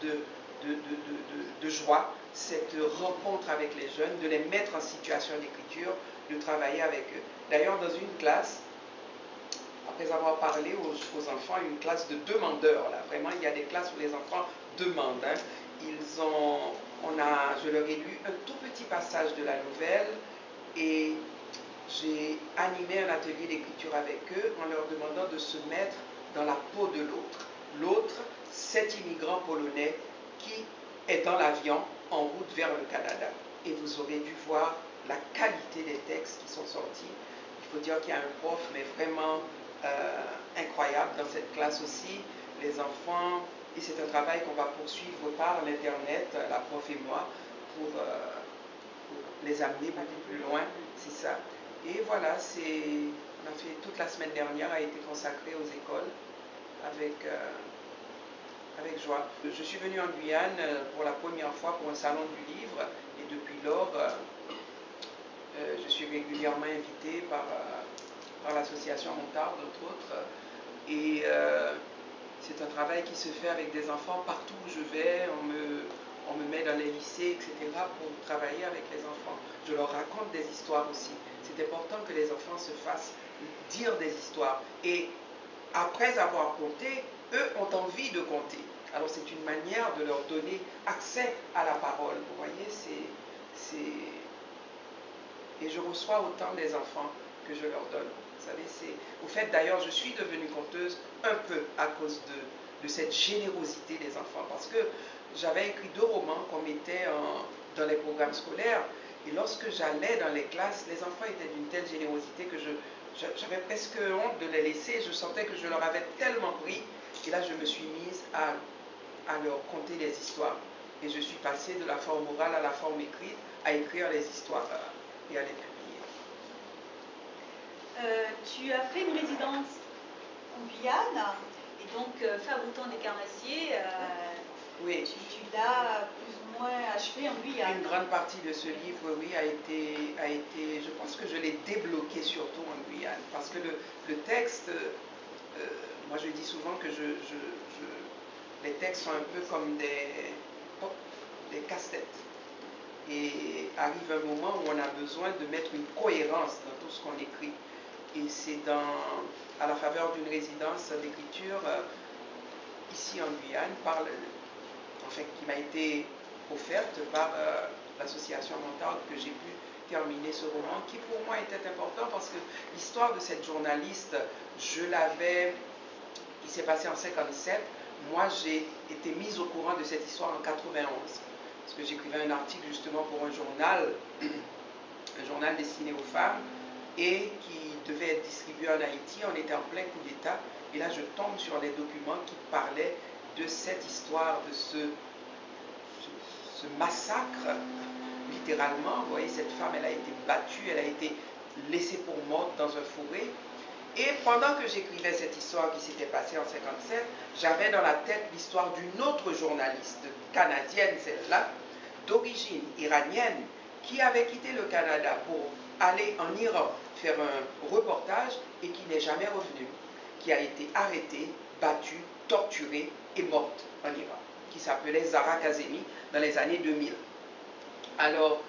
de joie, cette rencontre avec les jeunes, de les mettre en situation d'écriture, de travailler avec eux. D'ailleurs, dans une classe, après avoir parlé aux enfants, une classe de demandeurs, là, vraiment, il y a des classes où les enfants demandent. Hein. Je leur ai lu un tout petit passage de la nouvelle et j'ai animé un atelier d'écriture avec eux en leur demandant de se mettre dans la peau de l'autre. L'autre, cet immigrant polonais qui est dans l'avion en route vers le Canada. Et vous aurez dû voir la qualité des textes qui sont sortis. Il faut dire qu'il y a un prof, mais vraiment incroyable dans cette classe aussi. Les enfants, et c'est un travail qu'on va poursuivre par l'Internet, la prof et moi, pour les amener beaucoup plus loin, c'est ça. Et voilà, on a fait toute la semaine dernière a été consacrée aux écoles avec joie. Je suis venue en Guyane pour la première fois pour un salon du livre et depuis lors, je suis régulièrement invitée par l'association Montarde, entre autres. Et c'est un travail qui se fait avec des enfants partout où je vais. On me met dans les lycées, etc. pour travailler avec les enfants. Je leur raconte des histoires aussi. C'est important que les enfants se fassent dire des histoires. Et après avoir compté, eux ont envie de compter. Alors c'est une manière de leur donner accès à la parole. Vous voyez, et je reçois autant des enfants que je leur donne. Vous savez, au fait d'ailleurs, je suis devenue conteuse un peu à cause de cette générosité des enfants. Parce que j'avais écrit 2 romans qu'on mettait dans les programmes scolaires. Et lorsque j'allais dans les classes, les enfants étaient d'une telle générosité que j'avais presque honte de les laisser. Je sentais que je leur avais tellement pris. Et là, je me suis mise à leur conter des histoires. Et je suis passée de la forme orale à la forme écrite, à écrire les histoires et à les publier. Tu as fait une résidence en Guyane, et donc fabricant des carnassiers, oui. Tu l'as plus ou moins achevé en Guyane. Une grande partie de ce livre, oui, a été, je pense que je l'ai débloqué surtout en Guyane, parce que le texte, moi je dis souvent que les textes sont un peu comme des casse-têtes. Et arrive un moment où on a besoin de mettre une cohérence dans tout ce qu'on écrit. Et c'est à la faveur d'une résidence d'écriture ici en Guyane, qui m'a été offerte par l'association Montarde, que j'ai pu terminer ce roman, qui pour moi était important parce que l'histoire de cette journaliste, qui s'est passée en 1957, moi j'ai été mise au courant de cette histoire en 91. Parce que j'écrivais un article justement pour un journal destiné aux femmes et qui devait être distribué en Haïti. On était en plein coup d'État. Et là, je tombe sur les documents qui parlaient de cette histoire, de ce massacre, littéralement. Vous voyez, cette femme, elle a été battue, elle a été laissée pour morte dans un fourré. Et pendant que j'écrivais cette histoire qui s'était passée en 57, j'avais dans la tête l'histoire d'une autre journaliste, canadienne celle-là, d'origine iranienne, qui avait quitté le Canada pour aller en Iran faire un reportage et qui n'est jamais revenue, qui a été arrêtée, battue, torturée et morte en Iran, qui s'appelait Zahra Kazemi dans les années 2000. Alors,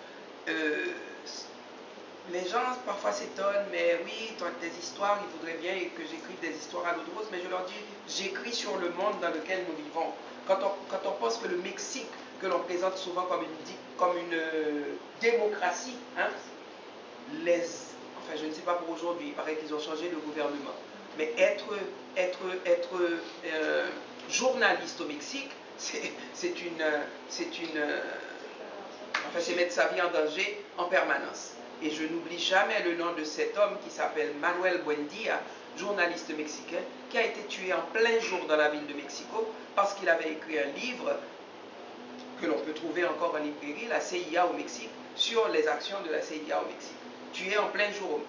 les gens parfois s'étonnent, mais oui, des histoires, il faudrait bien que j'écrive des histoires à l'eau de rose, mais je leur dis, j'écris sur le monde dans lequel nous vivons. Quand on pense que le Mexique, que l'on présente souvent comme une démocratie, hein, enfin je ne sais pas pour aujourd'hui, il paraît qu'ils ont changé de gouvernement, mais être journaliste au Mexique, c'est mettre sa vie en danger en permanence. Et je n'oublie jamais le nom de cet homme qui s'appelle Manuel Buendia, journaliste mexicain, qui a été tué en plein jour dans la ville de Mexico parce qu'il avait écrit un livre que l'on peut trouver encore en librairie, la CIA au Mexique, sur les actions de la CIA au Mexique. Tué en plein jour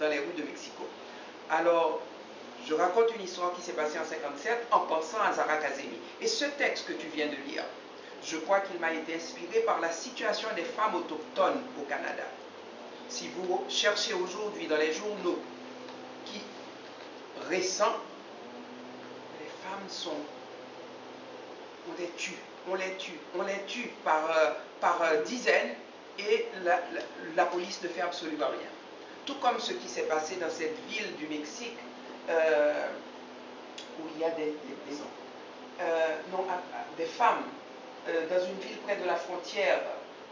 dans les rues de Mexico. Alors, je raconte une histoire qui s'est passée en 57 en pensant à Zahra Kazemi. Et ce texte que tu viens de lire, je crois qu'il m'a été inspiré par la situation des femmes autochtones au Canada. Si vous cherchez aujourd'hui dans les journaux récents, les femmes on les tue par dizaines et la police ne fait absolument rien. Tout comme ce qui s'est passé dans cette ville du Mexique où il y a des femmes dans une ville près de la frontière.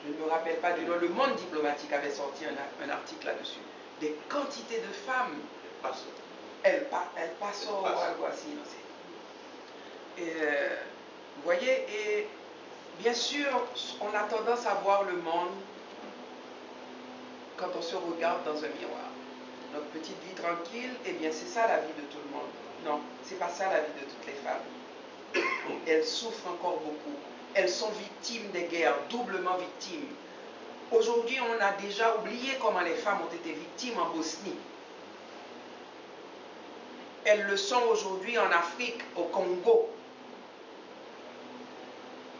Je ne me rappelle pas du nom, le Monde diplomatique avait sorti un article là-dessus. Des quantités de femmes, elles passent au algo así, no sé. Vous voyez, et bien sûr, on a tendance à voir le monde quand on se regarde dans un miroir. Notre petite vie tranquille, eh bien c'est ça la vie de tout le monde. Non, c'est pas ça la vie de toutes les femmes. Elles souffrent encore beaucoup. Elles sont victimes des guerres, doublement victimes. Aujourd'hui, on a déjà oublié comment les femmes ont été victimes en Bosnie. Elles le sont aujourd'hui en Afrique, au Congo.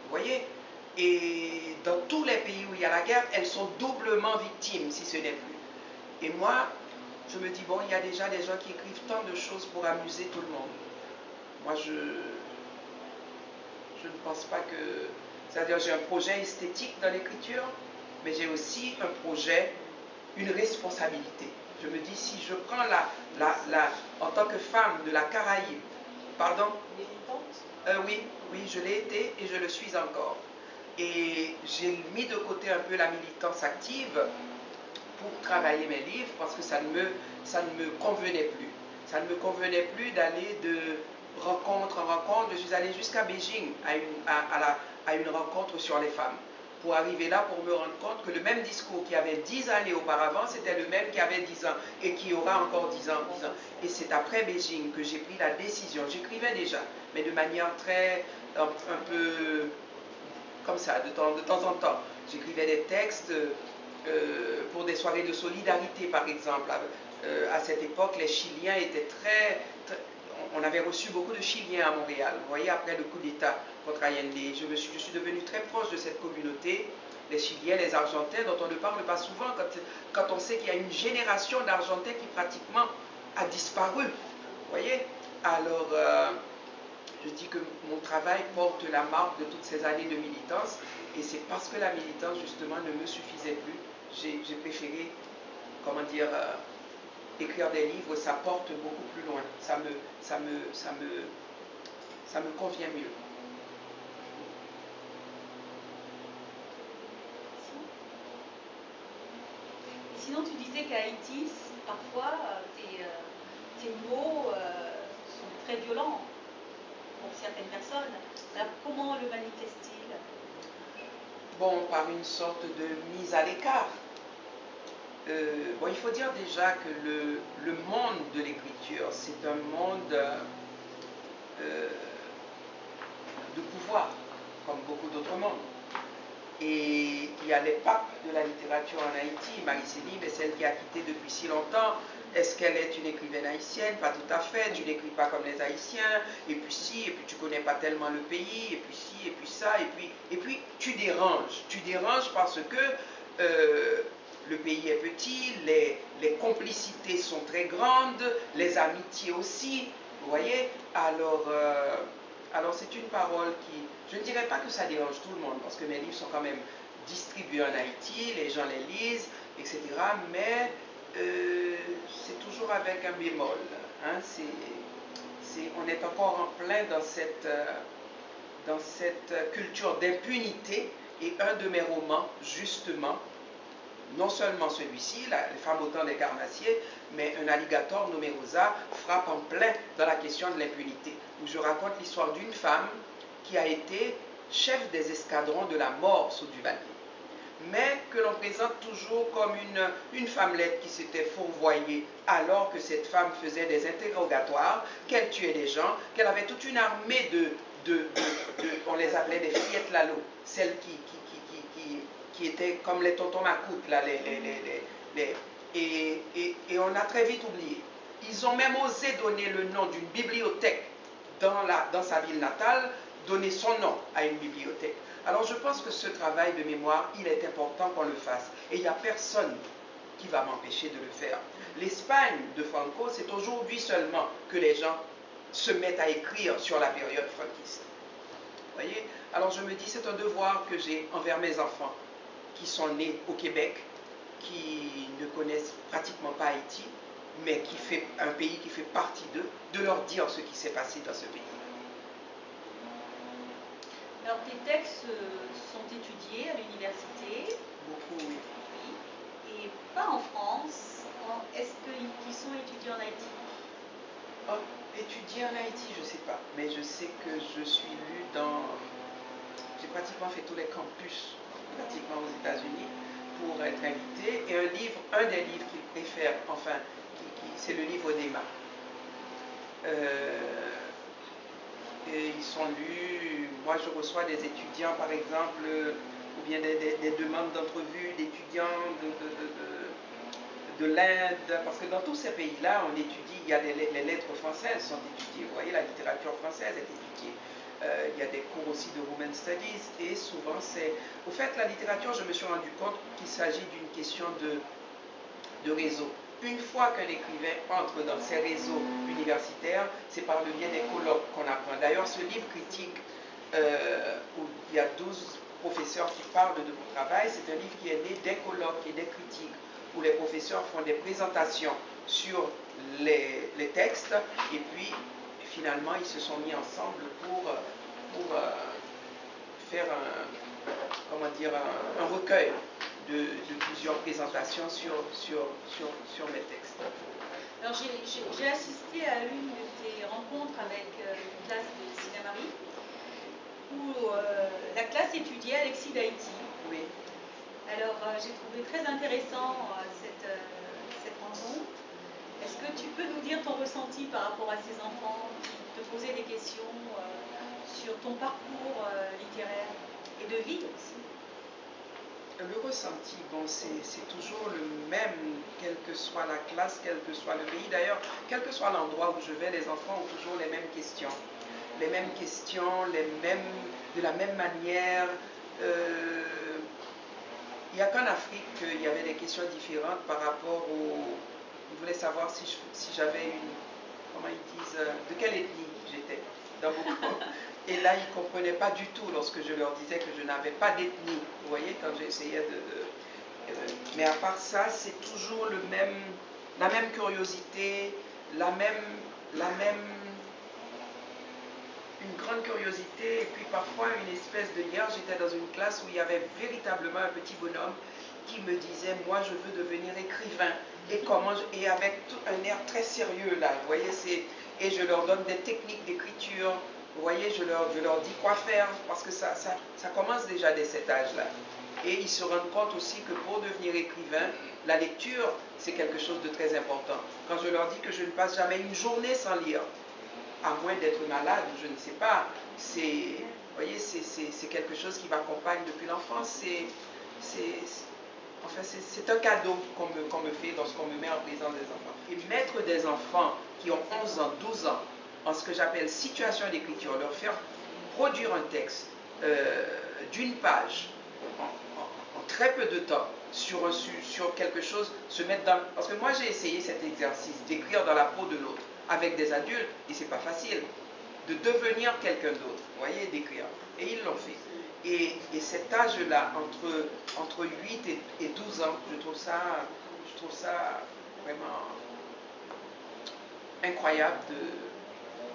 Vous voyez? Et dans tous les pays où il y a la guerre, elles sont doublement victimes, si ce n'est plus. Et moi, je me dis, bon, il y a déjà des gens qui écrivent tant de choses pour amuser tout le monde. Moi, je ne pense pas que... C'est-à-dire, j'ai un projet esthétique dans l'écriture, mais j'ai aussi un projet, une responsabilité. Je me dis, si je prends en tant que femme de la Caraïbe, pardon? Militante? Oui, je l'ai été et je le suis encore. Et j'ai mis de côté un peu la militance active pour travailler mes livres parce que ça ne me convenait plus. Ça ne me convenait plus d'aller de rencontre en rencontre. Je suis allée jusqu'à Beijing à une rencontre sur les femmes pour arriver là pour me rendre compte que le même discours qui avait 10 années auparavant, c'était le même qui avait 10 ans et qui aura encore 10 ans. Et c'est après Beijing que j'ai pris la décision. J'écrivais déjà, mais de manière très, un peu comme ça, de temps en temps. J'écrivais des textes pour des soirées de solidarité, par exemple. À cette époque, les Chiliens étaient on avait reçu beaucoup de Chiliens à Montréal. Vous voyez, après le coup d'État contre Allende, je suis devenue très proche de cette communauté, les Chiliens, les Argentins, dont on ne parle pas souvent quand on sait qu'il y a une génération d'Argentins qui pratiquement a disparu. Vous voyez? Alors, je dis que mon travail porte la marque de toutes ces années de militance, et c'est parce que la militance, justement, ne me suffisait plus. J'ai préféré, comment dire, écrire des livres, ça porte beaucoup plus loin. Ça me convient mieux. Sinon, tu disais qu'à Haïti, parfois, tes mots sont très violents. pour certaines personnes. Alors, comment le manifeste-t-il? Bon, par une sorte de mise à l'écart. Bon, il faut dire déjà que le monde de l'écriture, c'est un monde de pouvoir, comme beaucoup d'autres mondes. Et il y a les papes de la littérature en Haïti. Marie Sélim est celle qui a quitté depuis si longtemps. Est-ce qu'elle est une écrivaine haïtienne? Pas tout à fait. Tu n'écris pas comme les Haïtiens. Et puis si, et puis tu connais pas tellement le pays. Et puis si, et puis ça. Et puis tu déranges. Tu déranges parce que le pays est petit, les complicités sont très grandes, les amitiés aussi. Vous voyez? Alors c'est une parole qui... Je ne dirais pas que ça dérange tout le monde, parce que mes livres sont quand même distribués en Haïti, les gens les lisent, etc. Mais c'est toujours avec un bémol. Hein. On est encore en plein dans cette culture d'impunité. Et un de mes romans, justement, non seulement celui-ci, Les femmes au temps des carnassiers, mais Un alligator nommé Rosa frappe en plein dans la question de l'impunité, où je raconte l'histoire d'une femme qui a été chef des escadrons de la mort sous Duvalier, mais que l'on présente toujours comme une femmelette qui s'était fourvoyée alors que cette femme faisait des interrogatoires, qu'elle tuait des gens, qu'elle avait toute une armée on les appelait des fillettes Lalo, celles qui étaient comme les tontons macoutes, là, et on a très vite oublié. Ils ont même osé donner le nom d'une bibliothèque dans sa ville natale, donner son nom à une bibliothèque. Alors je pense que ce travail de mémoire, il est important qu'on le fasse. Et il n'y a personne qui va m'empêcher de le faire. L'Espagne de Franco, c'est aujourd'hui seulement que les gens se mettent à écrire sur la période franquiste. Vous voyez? Alors je me dis, c'est un devoir que j'ai envers mes enfants qui sont nés au Québec, qui ne connaissent pratiquement pas Haïti, mais qui fait un pays qui fait partie d'eux, de leur dire ce qui s'est passé dans ce pays. Alors, tes textes sont étudiés à l'université. Beaucoup, oui. Oui. Et pas en France. Est-ce qu'ils sont étudiés en Haïti? Oh, étudier en Haïti, je ne sais pas. Mais je sais que je suis lu dans... J'ai pratiquement fait tous les campus, pratiquement aux États-Unis, pour être invité. Et un des livres qu'il préfère, enfin, c'est le livre d'Emma. Et ils sont lus. Moi, je reçois des étudiants, par exemple, ou bien des demandes d'entrevue d'étudiants de l'Inde, parce que dans tous ces pays-là, on étudie, il y a les lettres françaises sont étudiées, vous voyez, la littérature française est étudiée. Il y a des cours aussi de Women Studies, et souvent c'est... Au fait, la littérature, je me suis rendu compte qu'il s'agit d'une question de réseau. Une fois qu'un écrivain entre dans ces réseaux universitaires, c'est par le biais des colloques qu'on apprend. D'ailleurs, ce livre critique, où il y a 12 professeurs qui parlent de mon travail, c'est un livre qui est né des colloques et des critiques, où les professeurs font des présentations sur les textes, et puis finalement ils se sont mis ensemble pour faire un recueil de plusieurs présentations sur mes textes. Alors j'ai assisté à l'une de tes rencontres avec une classe de Sinamari, où la classe étudiait Alexis d'Haïti. Oui. Alors j'ai trouvé très intéressant cette rencontre. Est-ce que tu peux nous dire ton ressenti par rapport à ces enfants qui te posaient des questions sur ton parcours littéraire et de vie aussi? Le ressenti, bon, c'est toujours le même, quelle que soit la classe, quel que soit le pays. D'ailleurs, quel que soit l'endroit où je vais, les enfants ont toujours les mêmes questions. Les mêmes questions, de la même manière. Il n'y a qu'en Afrique qu'il y avait des questions différentes par rapport au... Ils voulaient savoir si j'avais une... Comment ils disent? De quelle ethnie j'étais dans beaucoup. Et là, ils ne comprenaient pas du tout lorsque je leur disais que je n'avais pas d'ethnie. Vous voyez, quand j'essayais mais à part ça, c'est toujours la même curiosité, une grande curiosité, et puis parfois une espèce de... Hier, j'étais dans une classe où il y avait véritablement un petit bonhomme qui me disait, moi je veux devenir écrivain, et avec tout un air très sérieux là, vous voyez, et je leur donne des techniques d'écriture vous voyez, je leur dis quoi faire, parce que ça commence déjà dès cet âge-là. Et ils se rendent compte aussi que pour devenir écrivain, la lecture, c'est quelque chose de très important. Quand je leur dis que je ne passe jamais une journée sans lire, à moins d'être malade, je ne sais pas, vous voyez, c'est quelque chose qui m'accompagne depuis l'enfance. Enfin, c'est un cadeau qu'on me fait lorsqu'on me met en présence des enfants. Et mettre des enfants qui ont 11 ans, 12 ans, en ce que j'appelle situation d'écriture, leur faire produire un texte d'une page en très peu de temps sur quelque chose, se mettre dans... Parce que moi j'ai essayé cet exercice d'écrire dans la peau de l'autre avec des adultes, et c'est pas facile de devenir quelqu'un d'autre, vous voyez, d'écrire. Et ils l'ont fait. Et cet âge-là, entre 8 et 12 ans, je trouve ça vraiment incroyable.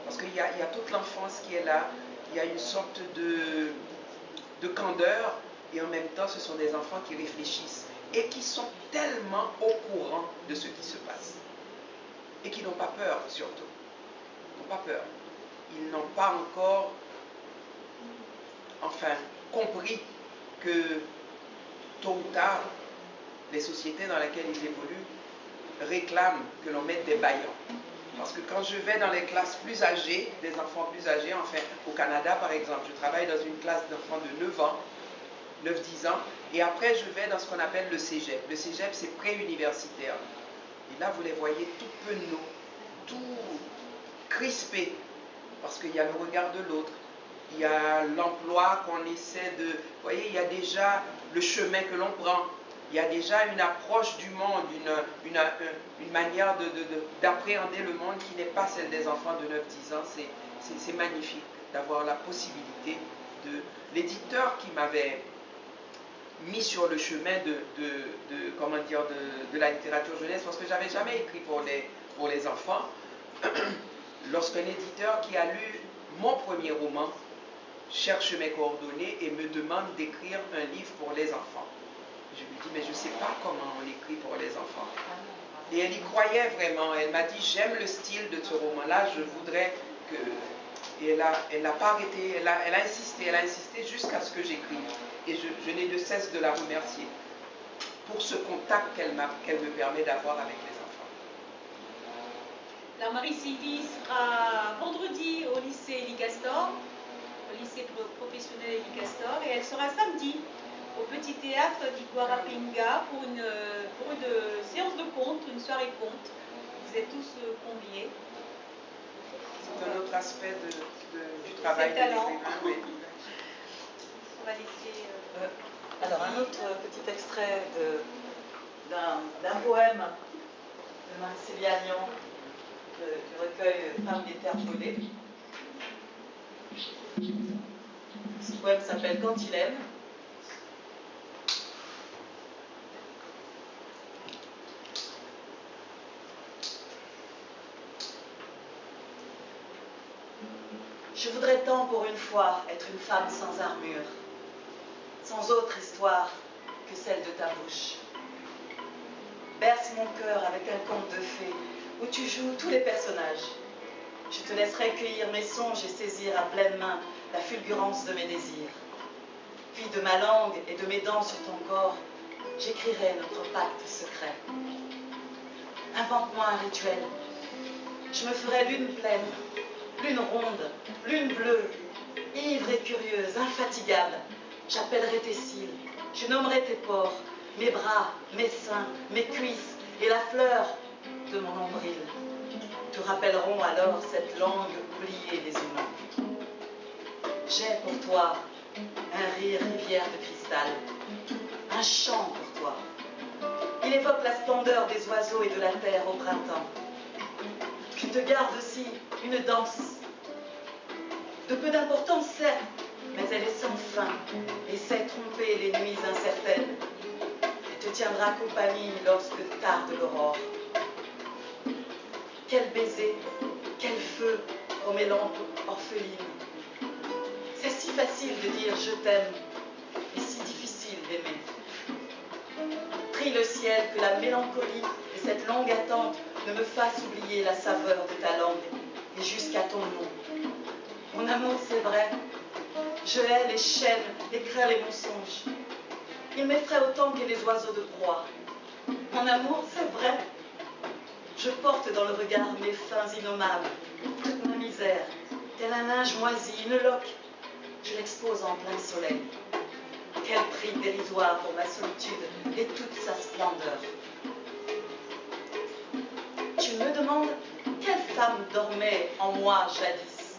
Parce qu'il y a toute l'enfance qui est là, il y a une sorte de candeur, et en même temps, ce sont des enfants qui réfléchissent et qui sont tellement au courant de ce qui se passe. Et qui n'ont pas peur, surtout. Ils n'ont pas peur. Ils n'ont pas encore, enfin, compris que tôt ou tard, les sociétés dans lesquelles ils évoluent réclament que l'on mette des bâillons. Parce que quand je vais dans les classes plus âgées, des enfants plus âgés, enfin au Canada par exemple, je travaille dans une classe d'enfants de 9 ans, 9-10 ans, et après je vais dans ce qu'on appelle le cégep. Le cégep, c'est pré-universitaire. Et là, vous les voyez tout penauds, tout crispés, parce qu'il y a le regard de l'autre, il y a l'emploi qu'on essaie de... Vous voyez, il y a déjà le chemin que l'on prend, il y a déjà une approche du monde, une manière d'appréhender le monde qui n'est pas celle des enfants de 9-10 ans. C'est magnifique d'avoir la possibilité de... L'éditeur qui m'avait mis sur le chemin de la littérature jeunesse, parce que je n'avais jamais écrit pour les enfants, lorsqu'un éditeur qui a lu mon premier roman cherche mes coordonnées et me demande d'écrire un livre pour les enfants. Je lui dis, mais je ne sais pas comment on écrit pour les enfants. Et elle y croyait vraiment. Elle m'a dit, j'aime le style de ce roman-là, je voudrais que... Et elle n'a pas arrêté, elle a insisté jusqu'à ce que j'écrive. Et je n'ai de cesse de la remercier pour ce contact qu'elle me permet d'avoir avec les enfants. La Marie-Sylvie sera vendredi au lycée Élie Castor, au lycée professionnel Élie Castor, et elle sera samedi au petit théâtre d'Iguarapinga pour une séance de contes, une soirée contes. Vous êtes tous conviés. C'est un autre aspect du travail de l'écrivain. Oui. On va laisser... Alors, un autre petit extrait d'un poème de Marcélie Agnan, du recueil Femmes des terres brûlées. Ce poème s'appelle Quand il aime. Je voudrais tant pour une fois être une femme sans armure, sans autre histoire que celle de ta bouche. Berce mon cœur avec un conte de fées où tu joues tous les personnages. Je te laisserai cueillir mes songes et saisir à pleine main la fulgurance de mes désirs. Puis de ma langue et de mes dents sur ton corps, j'écrirai notre pacte secret. Invente-moi un rituel. Je me ferai lune pleine, lune ronde, lune bleue, ivre et curieuse, infatigable. J'appellerai tes cils, je nommerai tes pores, mes bras, mes seins, mes cuisses et la fleur de mon nombril. Te rappelleront alors cette langue oubliée des humains. J'ai pour toi un rire rivière de cristal, un chant pour toi. Il évoque la splendeur des oiseaux et de la terre au printemps. Je te garde aussi une danse, de peu d'importance certes, mais elle est sans fin et sait tromper les nuits incertaines. Elle te tiendra compagnie lorsque tarde l'aurore. Quel baiser, quel feu aux mes lampes orphelines. C'est si facile de dire je t'aime et si difficile d'aimer. Prie le ciel que la mélancolie et cette longue attente ne me fassent oublier la saveur de ta langue et jusqu'à ton nom. Mon amour, c'est vrai. Je hais les chaînes, les crains, les mensonges. Il m'effraie autant que les oiseaux de proie. Mon amour, c'est vrai. Je porte dans le regard mes fins innommables, toute ma misère, tel un linge moisi, une loque. Je l'expose en plein soleil. Quel prix dérisoire pour ma solitude et toute sa splendeur. Tu me demandes quelle femme dormait en moi jadis.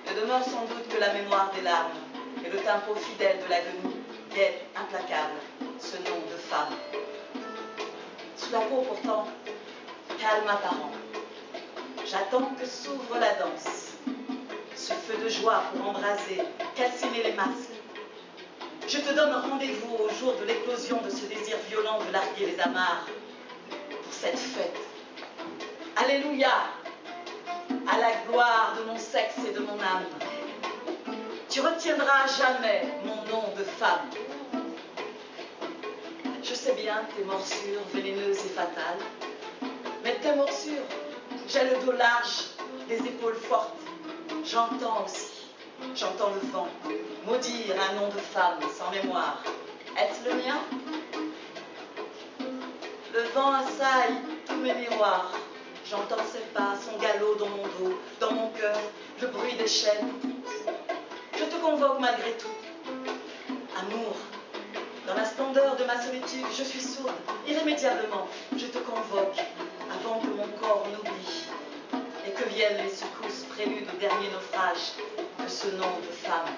Ne demeure sans doute que la mémoire des larmes et le tempo fidèle de l'agonie, guette, implacable, ce nom de femme. Sous la peau pourtant, calme apparent. J'attends que s'ouvre la danse. Ce feu de joie pour embraser, calciner les masques. Je te donne rendez-vous au jour de l'éclosion de ce désir violent de larguer les amarres. Pour cette fête. Alléluia! À la gloire de mon sexe et de mon âme. Tu retiendras jamais mon nom de femme. Je sais bien tes morsures vénéneuses et fatales, mais tes morsures, j'ai le dos large, les épaules fortes. J'entends aussi, j'entends le vent maudire un nom de femme sans mémoire. Est-ce le mien? Le vent assaille tous mes miroirs. J'entends ses pas, son galop dans mon dos, dans mon cœur, le bruit des chaînes. Je te convoque malgré tout. Amour, dans la splendeur de ma solitude, je suis sourde. Irrémédiablement, je te convoque avant que mon corps n'oublie et que viennent les secousses préludes au dernier naufrage de ce nom de femme.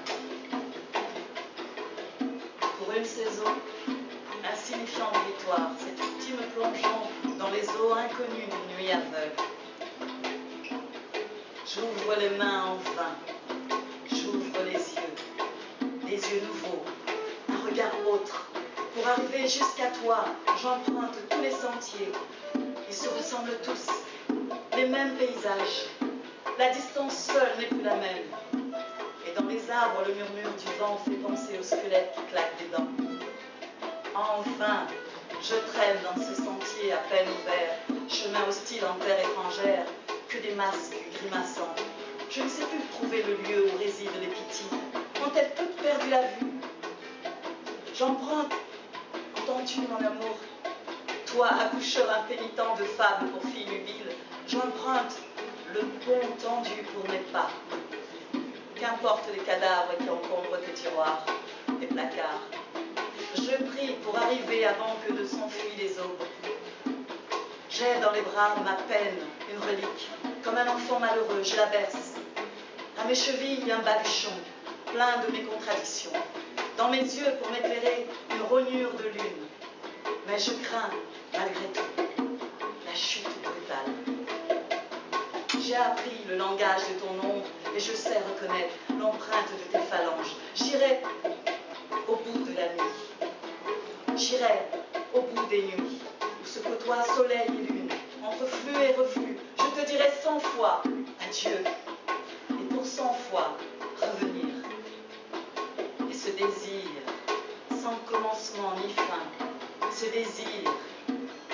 Pour une saison, insignifiante victoire, cette ultime plongeon dans les eaux inconnues d'une nuit aveugle. J'ouvre les mains en vain, j'ouvre les yeux nouveaux, un regard autre. Pour arriver jusqu'à toi, j'emprunte tous les sentiers. Ils se ressemblent tous, les mêmes paysages. La distance seule n'est plus la même. Et dans les arbres, le murmure du vent fait penser au squelette qui claque des dents. Enfin, je traîne dans ce sentier à peine ouvert, chemin hostile en terre étrangère, que des masques grimaçants. Je ne sais plus trouver le lieu où résident les Pythies. Ont-elles toutes perdu la vue? J'emprunte, entends-tu mon amour? Toi, accoucheur impénitent de fables pour filles nubiles, j'emprunte le pont tendu pour mes pas. Qu'importe les cadavres qui encombrent tes tiroirs, tes placards. Je prie pour arriver avant que ne s'enfuient les aubes. J'ai dans les bras ma peine, une relique, comme un enfant malheureux, je la berce. À mes chevilles, un baluchon, plein de mes contradictions. Dans mes yeux, pour m'éclairer, une rognure de lune. Mais je crains, malgré tout, la chute brutale. J'ai appris le langage de ton ombre et je sais reconnaître l'empreinte de tes phalanges. J'irai au bout de la nuit. J'irai au bout des nuits, où se côtoient soleil et lune, entre flux et reflux. Je te dirai 100 fois adieu, et pour 100 fois revenir. Et ce désir, sans commencement ni fin, ce désir,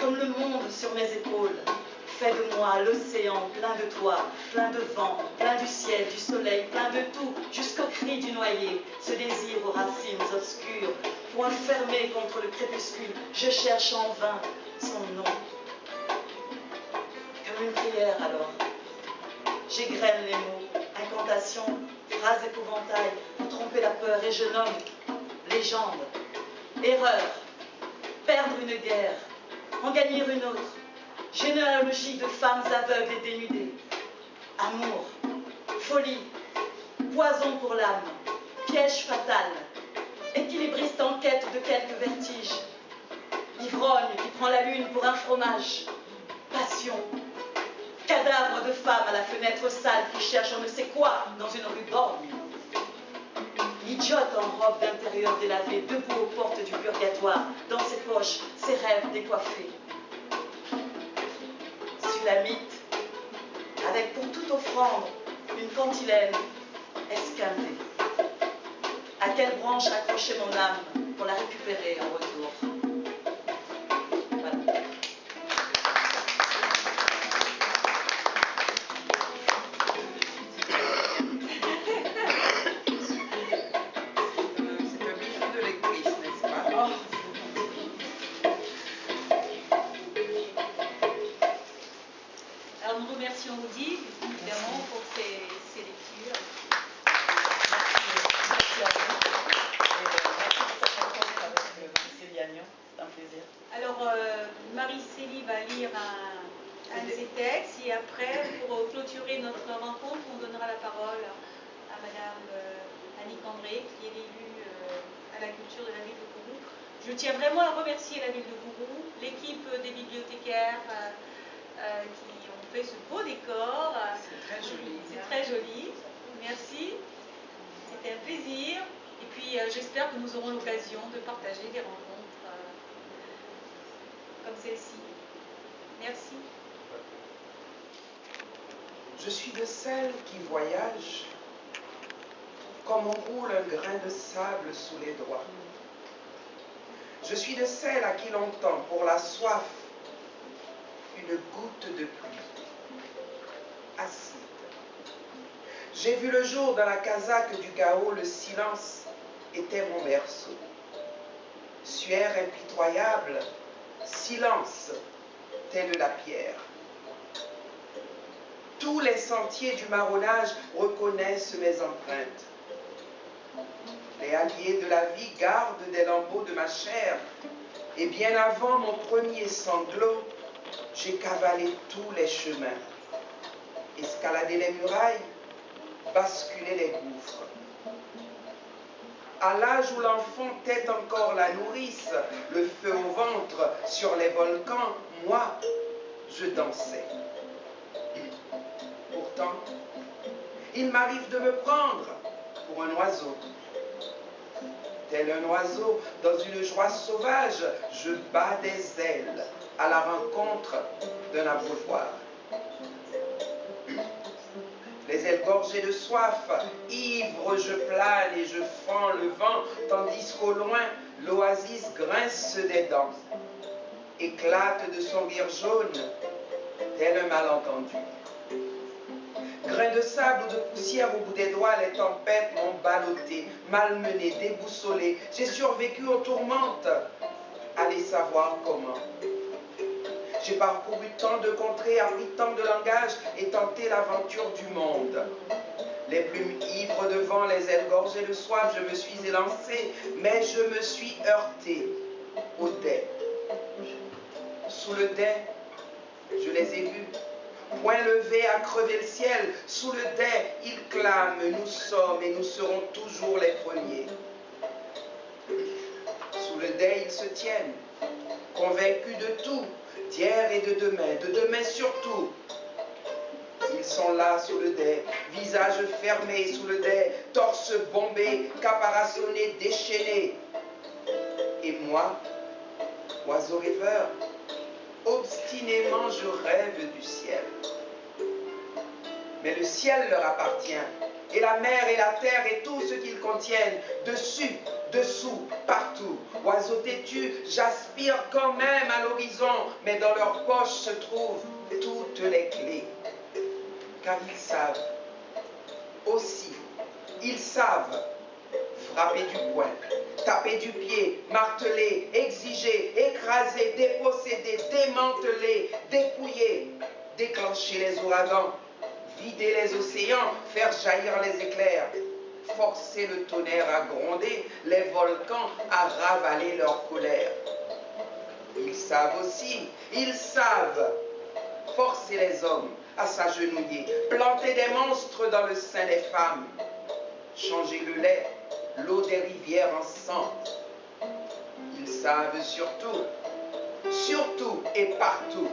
comme le monde sur mes épaules, fait de moi l'océan plein de toi, plein de vent, plein du ciel, du soleil, plein de tout, jusqu'au cri du noyé. Ce désir aux racines obscures, point fermé contre le crépuscule, je cherche en vain son nom. Comme une prière alors, j'égrène les mots, incantations, phrases épouvantails, pour tromper la peur, et je nomme légende, erreur, perdre une guerre, en gagner une autre. Généalogie de femmes aveugles et dénudées. Amour, folie, poison pour l'âme, piège fatal, équilibriste en quête de quelques vertiges, ivrogne qui prend la lune pour un fromage, passion, cadavre de femme à la fenêtre sale qui cherche on ne sait quoi dans une rue borgne. Idiote en robe d'intérieur délavée, debout aux portes du purgatoire, dans ses poches, ses rêves décoiffés. Sulamite, avec pour toute offrande une cantilène esquintée. À quelle branche accrocher mon âme pour la récupérer en retour? Voilà. vraiment pour ces lectures. Merci à vous. Et merci pour cette rencontre avec Marie-Célie Agnon. C'est un plaisir. Alors, Marie-Célie va lire un de ses textes et après, pour clôturer notre rencontre, on donnera la parole à Madame Annick André, qui est l'élue à la culture de la ville de Kourou. Je tiens vraiment à remercier la ville de Kourou, l'équipe des bibliothécaires qui ont fait ce beau décor. C'est très joli. C'est très joli. Merci. C'était un plaisir. Et puis, j'espère que nous aurons l'occasion de partager des rencontres comme celle-ci. Merci. Je suis de celles qui voyagent comme on roule un grain de sable sous les doigts. Je suis de celles à qui l'on tend pour la soif une goutte de pluie acide. J'ai vu le jour dans la casaque du chaos, le silence était mon berceau. Suaire impitoyable, silence tel la pierre. Tous les sentiers du marronnage reconnaissent mes empreintes. Les alliés de la vie gardent des lambeaux de ma chair. Et bien avant mon premier sanglot, j'ai cavalé tous les chemins, escaladé les murailles, basculé les gouffres. À l'âge où l'enfant tête encore la nourrice, le feu au ventre sur les volcans, moi, je dansais. Pourtant, il m'arrive de me prendre pour un oiseau. Tel un oiseau, dans une joie sauvage, je bats des ailes à la rencontre d'un abreuvoir. Les ailes gorgées de soif, ivre, je plane et je fends le vent, tandis qu'au loin, l'oasis grince des dents, éclate de son rire jaune, tel un malentendu. Grains de sable ou de poussière au bout des doigts, les tempêtes m'ont ballotté, malmené, déboussolé. J'ai survécu aux tourmentes. Allez savoir comment. J'ai parcouru tant de contrées, appris tant de langages et tenté l'aventure du monde. Les plumes ivres de vent, les ailes gorgées de soif, je me suis élancé, mais je me suis heurté au dais. Sous le dais, je les ai vus. Point levé à crever le ciel, sous le dais, ils clament, nous sommes et nous serons toujours les premiers. Sous le dais, ils se tiennent, convaincus de tout, d'hier et de demain surtout. Ils sont là sous le dais, visage fermé sous le dais, torse bombé, caparaçonné, déchaîné. Et moi, oiseau rêveur, obstinément je rêve du ciel. Mais le ciel leur appartient, et la mer et la terre et tout ce qu'ils contiennent, dessus, dessous, partout. Oiseaux têtus, j'aspire quand même à l'horizon, mais dans leur poche se trouvent toutes les clés. Car ils savent, aussi, ils savent frapper du poing, taper du pied, marteler, exiger, écraser, déposséder, démanteler, dépouiller, déclencher les ouragans, vider les océans, faire jaillir les éclairs, forcer le tonnerre à gronder, les volcans à ravaler leur colère. Ils savent aussi, ils savent forcer les hommes à s'agenouiller, planter des monstres dans le sein des femmes, changer le lait, l'eau des rivières en sang. Ils savent surtout, surtout et partout,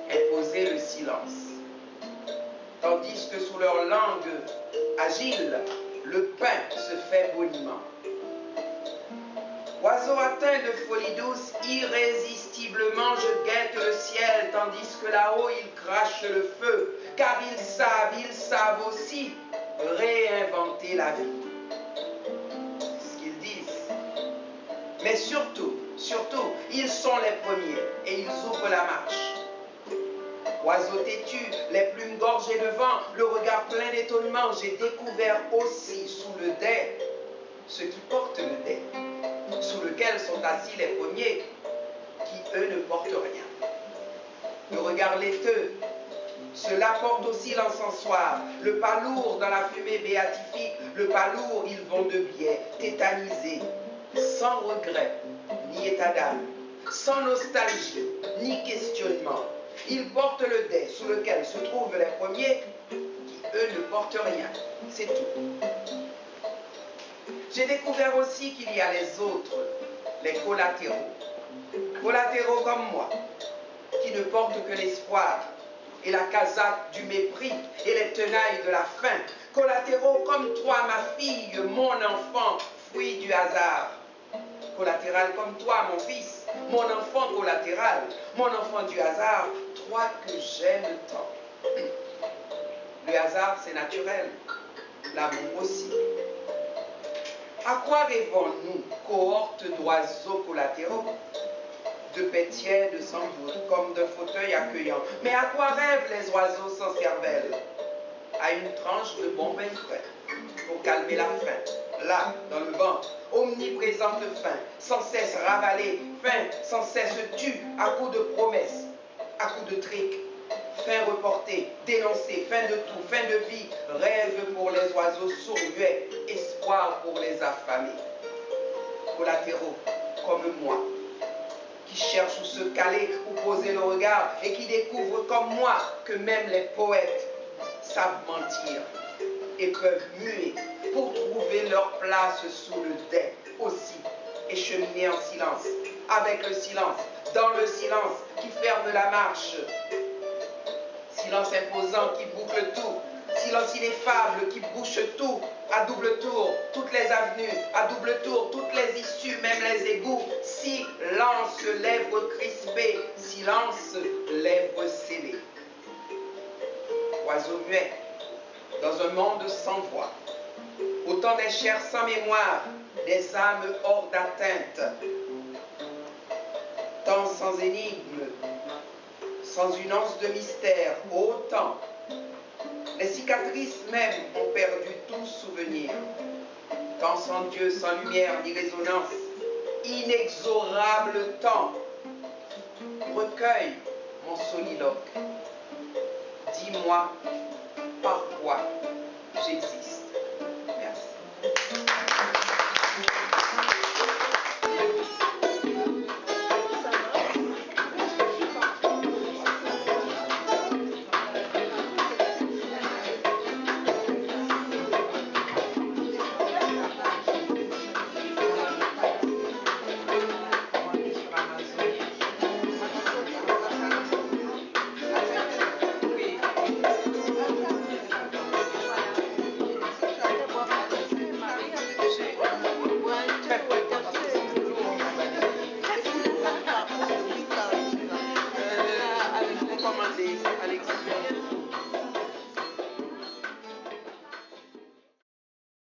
imposer le silence. Tandis que sous leur langue agile, le pain se fait boniment. Oiseau atteint de folie douce, irrésistiblement je guette le ciel, tandis que là-haut ils crachent le feu, car ils savent aussi réinventer la vie. Ce qu'ils disent. Mais surtout, ils sont les premiers et ils ouvrent la marche. Oiseaux têtus, les plumes gorgées de vent, le regard plein d'étonnement, j'ai découvert aussi sous le dais ceux qui portent le dais, sous lequel sont assis les premiers, qui eux ne portent rien. Le regard laiteux, Cela porte aussi l'encensoir, le pas lourd dans la fumée béatifique, le pas lourd, ils vont de biais, tétanisés, sans regret, ni état d'âme, sans nostalgie, ni questionnement. Ils portent le dais sous lequel se trouvent les premiers, qui eux ne portent rien, c'est tout. J'ai découvert aussi qu'il y a les autres, les collatéraux. Collatéraux comme moi, qui ne portent que l'espoir et la casaque du mépris et les tenailles de la faim. Collatéraux comme toi, ma fille, mon enfant, fruit du hasard. Collatéral comme toi, mon fils, mon enfant collatéral, mon enfant du hasard, toi que j'aime tant. Le hasard, c'est naturel, l'amour aussi. À quoi rêvons-nous, cohorte d'oiseaux collatéraux? De pétières, de sans doute, comme de fauteuils accueillants. Mais à quoi rêvent les oiseaux sans cervelle? À une tranche de bon vin frais, pour calmer la faim, là, dans le ventre, omniprésente faim, sans cesse ravalée, faim, sans cesse tue, à coups de promesses, à coups de tricks, faim reportée, dénoncée, fin de tout, fin de vie, rêve pour les oiseaux sourds-muets, espoir pour les affamés. Collatéraux, comme moi, qui cherchent où se caler, où poser le regard, et qui découvrent comme moi que même les poètes savent mentir et peuvent muer pour trouver leur place sous le dais aussi, et cheminer en silence, avec le silence, dans le silence qui ferme la marche. Silence imposant qui boucle tout, silence ineffable qui bouche tout, à double tour, toutes les avenues, à double tour, toutes les issues, même les égouts. Silence, lèvres crispées, silence, lèvres scellées. Oiseaux muets, dans un monde sans voix, autant des chairs sans mémoire, des âmes hors d'atteinte, tant sans énigme, sans une once de mystère, autant. Les cicatrices même ont perdu tout souvenir, tant sans Dieu, sans lumière ni résonance, inexorable temps. Recueille mon soliloque, dis-moi par quoi j'existe.